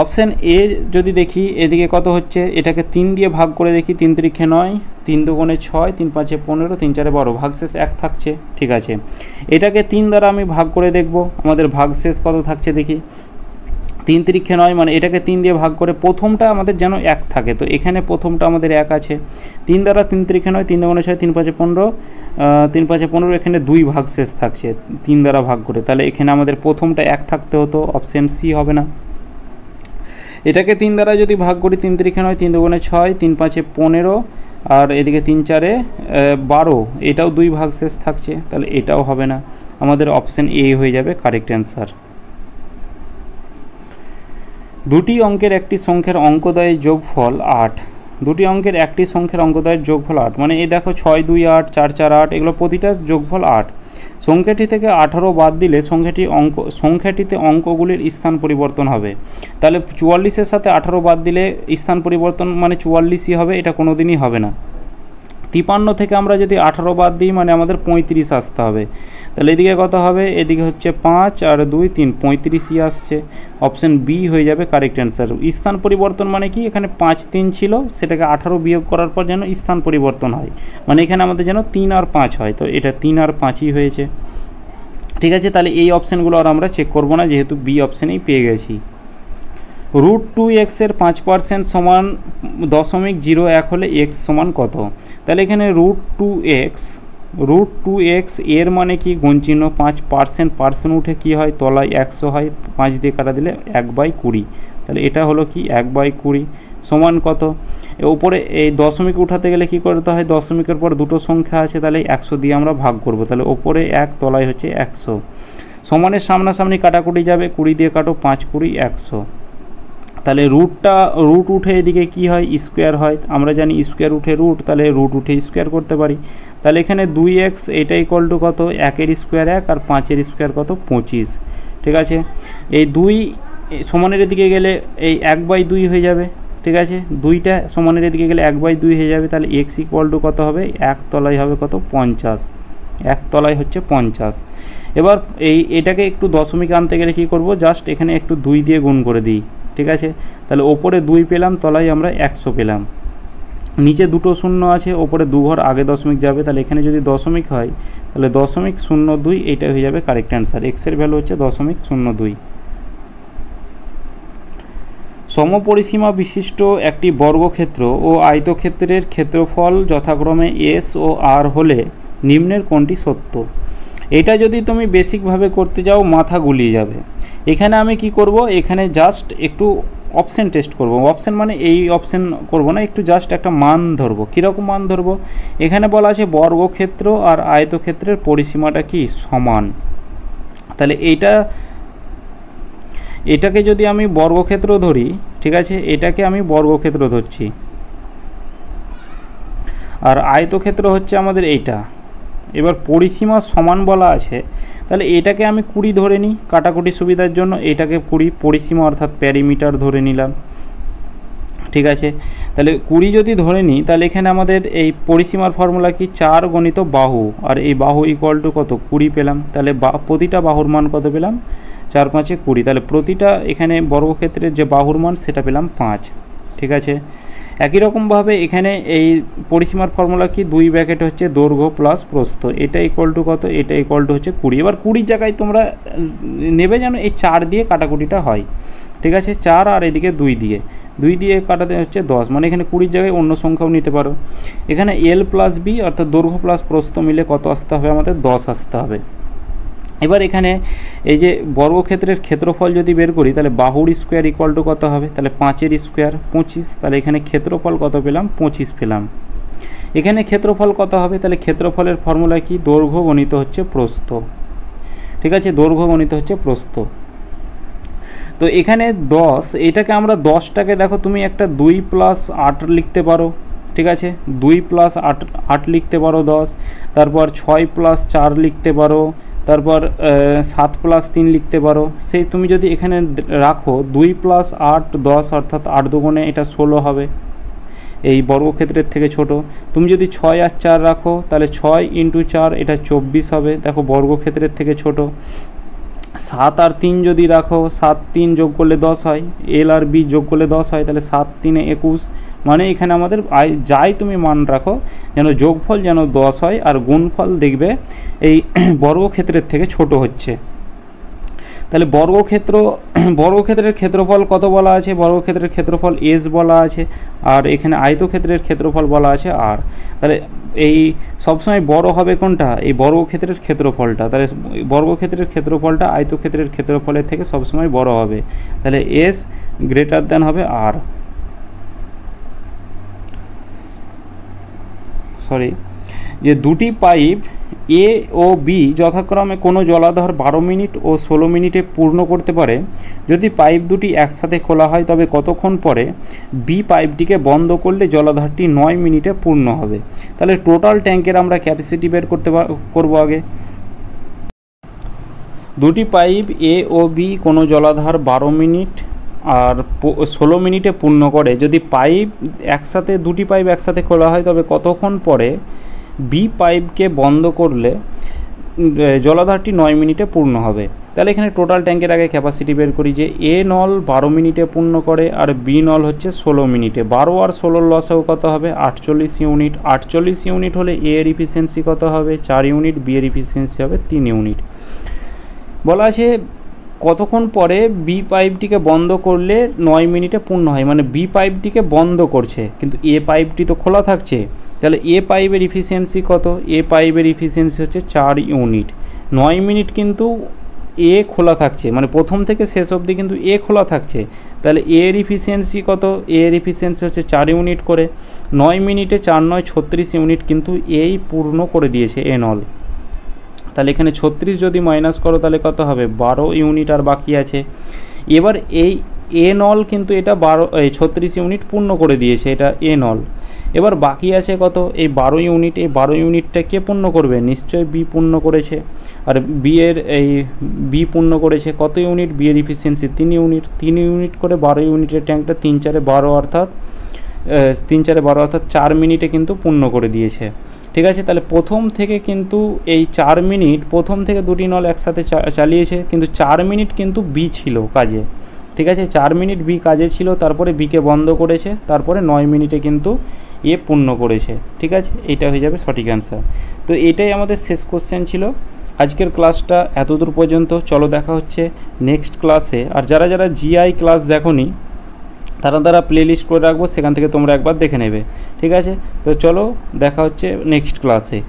অপশান এ যদি দেখি, এদিকে কত হচ্ছে, এটাকে 3 দিয়ে ভাগ করে দেখি, 3 3 9, 3 2 6, 3 5 15, 3 4 12, ভাগশেষ 1 থাকছে, ঠিক আছে। এটাকে 3 দ্বারা আমি ভাগ করে দেখব, আমাদের ভাগশেষ কত থাকছে দেখি, 3 3 9, মানে এটাকে 3 দিয়ে ভাগ করে প্রথমটা আমাদের যেন 1 থাকে, তো এখানে প্রথমটা আমাদের 1 আছে। 3 দ্বারা 3 3 9, 3 2 6, 3 5 15, 3 5 15, এখানে 2 ভাগশেষ থাকছে 3 দ্বারা ভাগ করে, তাহলে এখানে আমাদের প্রথমটা 1 থাকতে হতো, অপশান সি হবে না। এটাকে 3 দ্বারা যদি ভাগ করি, 3 3 9, 3 2 6, 3 5 15, আর এদিকে 3 4 12, এটাও 2 ভাগশেষ থাকছে, তাহলে এটাও হবে না, আমাদের অপশান এ হয়ে যাবে কারেক্ট অ্যান্সার। দুটি অঙ্কের একটি সংখ্যার অঙ্কদ্বয়ের যোগফল 8, দুটি অঙ্কের একটি সংখ্যার অঙ্কদ্বয়ের যোগফল 8, মানে এই দেখো 6 2 8, 4 4 8, এগুলো প্রতিটা যোগফল 8। সংখ্যাটি থেকে 18 বাদ দিলে সংখ্যাটিতে অঙ্কগুলির স্থান পরিবর্তন হবে। তাহলে 44-এর সাথে 18 বাদ দিলে স্থান পরিবর্তন মানে 44ই হবে, এটা কোনো দিনই হবে না। 53 থেকে আমরা যদি 18 বাদ দিই, মানে আমাদের 35 আসতে হবে। তাহলে এদিকে কত হবে, এদিকে হচ্ছে 5 আর 2 3, 35ই আসছে, অপশান বি হয়ে যাবে কারেক্ট অ্যান্সার। স্থান পরিবর্তন মানে কি, এখানে 5 3 ছিল, সেটাকে 18 বিয়োগ করার পর যেন স্থান পরিবর্তন হয়, মানে এখানে আমাদের যেন 3 আর 5 হয়, তো এটা 3 আর 5ই হয়েছে, ঠিক আছে। তাহলে এই অপশানগুলো আর আমরা চেক করব না, যেহেতু বি অপশানেই পেয়ে গেছি। √2x এর 5% সমান 0.01 হলে x সমান কত? তাহলে এখানে √2x এর মানে কি, গুণ চিহ্ন, 5% উঠে কি হয়, তলায় 100 হয়, 5 দিয়ে কাটা দিলে 1/20, তাহলে এটা হলো কি 1/20 সমান কত? উপরে এই দশমিক উঠাতে গেলে কি করতে হয়, দশমিকের পর দুটো সংখ্যা আছে, তাহলে 100 দিয়ে আমরা ভাগ করব, তাহলে ওপরে 1, তলায় হচ্ছে 100, সমানের সামনাসামনি কাটাকুটি যাবে, 20 দিয়ে কাটো, 5 20 100, তাহলে রুট উঠে এদিকে কি হয়, স্কোয়ার হয়, আমরা জানি স্কোয়ার উঠে রুট, তাহলে রুট উঠে স্কোয়ার করতে পারি। তাহলে এখানে 2x এটা ইকুয়াল টু কত, 1-এর স্কোয়ার 1 আর 5-এর স্কোয়ার কত, 25, ঠিক আছে। এই 2 সমানের দিকে গেলে এই 1/2 হয়ে যাবে, ঠিক আছে, 2টা সমানের দিকে গেলে 1/2 হয়ে যাবে, তাহলে x ইকুয়াল টু কত হবে, 1 তলায় হবে কত, 50, 1 তলায় হচ্ছে 50। এবার এটাকে একটু দশমিক আনতে গেলে কী করব, জাস্ট এখানে একটু 2 দিয়ে গুণ করে দিই, ঠিক আছে। তাহলে ওপরে 2 পেলাম, তলায় আমরা 100 পেলাম, নিচে দুটো শূন্য আছে, ওপরে 2 ঘর আগে দশমিক যাবে, তাহলে এখানে যদি দশমিক হয় তাহলে 0.02, এইটা হয়ে যাবে কারেক্ট অ্যান্সার, এক্সের ভ্যালু হচ্ছে 0.02। সমপরিসীমা বিশিষ্ট একটি বর্গক্ষেত্র ও আয়তক্ষেত্রের ক্ষেত্রফল যথাক্রমে এস ও আর হলে নিম্নের কোনটি সত্য? এটা যদি তুমি বেসিকভাবে করতে যাও মাথা গুলিয়ে যাবে। এখানে আমি কি করব, এখানে জাস্ট একটু অপশান টেস্ট করব, অপশান মানে এই অপশান করব না, একটু জাস্ট একটা মান ধরবো। কীরকম মান ধরবো, এখানে বলা আছে বর্গক্ষেত্র আর আয়তক্ষেত্রের পরিসীমাটা কি সমান, তাহলে এটাকে যদি আমি বর্গক্ষেত্র ধরি, ঠিক আছে, এটাকে আমি বর্গক্ষেত্র ধরছি, আর আয়তক্ষেত্র হচ্ছে আমাদের এইটা। এবার পরিসীমা সমান বলা আছে, তাহলে এটাকে আমি 20 ধরে নিই কাটাকুটি সুবিধার জন্য, এটাকে 20 পরিসীমা অর্থাৎ প্যারিমিটার ধরে নিলাম, ঠিক আছে। তাহলে 20 যদি ধরে নিই, তাহলে এখানে আমাদের এই পরিসীমার ফর্মুলা কি, 4 গণিত বাহু, আর এই বাহু ইকুয়াল টু কত, 20 পেলাম, তাহলে প্রতিটা বাহুর মান কত পেলাম, 4 5 20, তাহলে প্রতিটা এখানে বর্গক্ষেত্রের যে বাহুর মান সেটা পেলাম 5, ঠিক আছে। একই রকমভাবে এখানে এই পরিসীমার ফর্মুলা কি, 2 ব্র্যাকেট হচ্ছে দৈর্ঘ্য প্লাস প্রস্থ, এটা ইকুয়াল টু কত, এটা ইকুয়াল টু হচ্ছে 20। এবার 20 জায়গায় তোমরা নেবে যেন এই 4 দিয়ে কাটাকুটিটা হয়, ঠিক আছে, 4 আর এদিকে 2 দিয়ে কাটাতে হচ্ছে 10, মানে এখানে 20 জায়গায় অন্য সংখ্যাও নিতে পারো। এখানে এল প্লাস বি অর্থাৎ দৈর্ঘ্য প্লাস প্রস্থ মিলে কত আসতে হবে, আমাদের 10 আসতে হবে। এবার এখানে এই যে বর্গক্ষেত্রের ক্ষেত্রফল যদি বের করি, তাহলে বাহুর স্কোয়ার ইকুয়াল টু কত হবে, তাহলে 5-এর স্কোয়ার 25, তাহলে এখানে ক্ষেত্রফল কত পেলাম, 25 পেলাম। এখানে ক্ষেত্রফল কত হবে, তাহলে ক্ষেত্রফলের ফর্মুলা কি, দৈর্ঘ্য গণিত হচ্ছে প্রস্থ। ঠিক আছে, দৈর্ঘ্য গণিত হচ্ছে প্রস্থ। তো এখানে 10, এটাকে আমরা 10টাকে দেখো তুমি একটা 2 + 8 লিখতে পারো। ঠিক আছে, 2 + 8 লিখতে পারো 10, তারপর 6 + 4 লিখতে পারো, তারপর 7 + 3 লিখতে পারো। সেই তুমি যদি এখানে রাখো 2 + 8 10, অর্থাৎ 8 দুগুণে এটা 16 হবে, এই বর্গক্ষেত্রের থেকে ছোট। তুমি যদি 6 আর 4 রাখো তাহলে 6 × 4 এটা 24 হবে, দেখো বর্গক্ষেত্রের থেকে ছোট। 7 আর 3 যদি রাখো, 7 3 যোগ করলে 10 হয়, এল আর বি যোগ করলে 10 হয়, তাহলে 7 3 21। মানে এখানে আমাদের যাই তুমি মান রাখো যেন যোগফল যেন 10 হয়, আর গুণফল দেখবে এই বর্গক্ষেত্রের থেকে ছোট হচ্ছে। তাহলে বর্গক্ষেত্রের ক্ষেত্রফল কত বলা আছে, বর্গক্ষেত্রের ক্ষেত্রফল এস বলা আছে, আর এখানে আয়তক্ষেত্রের ক্ষেত্রফল বলা আছে আর। তাহলে এই সবসময় বড় হবে কোনটা, এই বর্গক্ষেত্রের ক্ষেত্রফলটা। তাহলে বর্গক্ষেত্রের ক্ষেত্রফলটা আয়তক্ষেত্রের ক্ষেত্রফলের থেকে সবসময় বড় হবে, তাহলে এস গ্রেটার দ্যান হবে আর। যে দুটি পাইপ এ ও বি যথাক্রমে কোনো জলাধার 12 মিনিট ও 16 মিনিটে পূর্ণ করতে পারে। যদি পাইপ দুটি একসাথে খোলা হয় তবে কতক্ষণ পরে বি পাইপটিকে বন্ধ করলে জলাধারটি 9 মিনিটে পূর্ণ হবে। তাহলে টোটাল ট্যাঙ্কের আমরা ক্যাপাসিটি বের করব আগে। দুটি পাইপ এ ও বি কোনো জলাধার 12 মিনিট আর 16 মিনিটে পূর্ণ করে। যদি দুটি পাইপ একসাথে খোলা হয় তবে কতক্ষণ পরে বি পাইপকে বন্ধ করলে জলাধারটি 9 মিনিটে পূর্ণ হবে। তাহলে এখানে টোটাল ট্যাঙ্কের আগে ক্যাপাসিটি বের করি, যে এ নল 12 মিনিটে পূর্ণ করে আর বি নল হচ্ছে 16 মিনিটে। 12 আর 16 লসও কত হবে, 48 ইউনিট। 48 ইউনিট হলে এ এর ইফিসিয়েন্সি কত হবে, 4 ইউনিট। বি এর ইফিসিয়েন্সি হবে 3 ইউনিট। বলা আছে কতক্ষণ পরে বি পাইপটিকে বন্ধ করলে 9 মিনিটে পূর্ণ হয়, মানে বি পাইপটিকে বন্ধ করছে কিন্তু এ পাইপটি তো খোলা থাকছে। তাহলে এ পাইপের ইফিসিয়েন্সি কত, এ পাইপের ইফিসিয়েন্সি হচ্ছে 4 ইউনিট। 9 মিনিট কিন্তু এ খোলা থাকছে, মানে প্রথম থেকে শেষ অবধি কিন্তু এ খোলা থাকছে। তাহলে এ এর ইফিসিয়েন্সি কত, এ এর ইফিসিয়েন্সি হচ্ছে 4 ইউনিট করে। 9 মিনিটে 4 9 36 ইউনিট কিন্তু এই পূর্ণ করে দিয়েছে এ নল। তাহলে এখানে 36 যদি মাইনাস করো তাহলে কত হবে, 12 ইউনিট আর বাকি আছে। এবার এই এ নল কিন্তু এটা 36 ইউনিট পূর্ণ করে দিয়েছে, এটা এ নল। এবার বাকি আছে কত, এই 12 ইউনিট। এই 12 ইউনিটটা কে পূর্ণ করবে, নিশ্চয়ই বি পূর্ণ করেছে। আর বি পূর্ণ করেছে কত ইউনিট, বি এর ইফিসিয়েন্সি 3 ইউনিট। 3 ইউনিট করে 12 ইউনিটের ট্যাঙ্কটা 3 4 12 অর্থাৎ 4 মিনিটে কিন্তু পূর্ণ করে দিয়েছে। ঠিক আছে, তাহলে প্রথম থেকে কিন্তু এই 4 মিনিট, প্রথম থেকে দুটি নল একসাথে চালিয়েছে, কিন্তু 4 মিনিট কিন্তু বি ছিল কাজে। ঠিক আছে, 4 মিনিট বি কাজে ছিল, তারপরে বিকে বন্ধ করেছে, তারপরে 9 মিনিটে কিন্তু এ পূর্ণ করেছে। ঠিক আছে, এইটা হয়ে যাবে সঠিক অ্যান্সার। তো এটাই আমাদের শেষ কোশ্চেন ছিল। আজকের ক্লাসটা এতদূর পর্যন্ত। চলো দেখা হচ্ছে নেক্সট ক্লাসে। আর যারা যারা জিআই ক্লাস দেখোনি তারা প্লেলিস্ট করে রাখবো, সেখান থেকে তোমরা একবার দেখে নেবে। ঠিক আছে, তো চলো দেখা হচ্ছে নেক্সট ক্লাসে।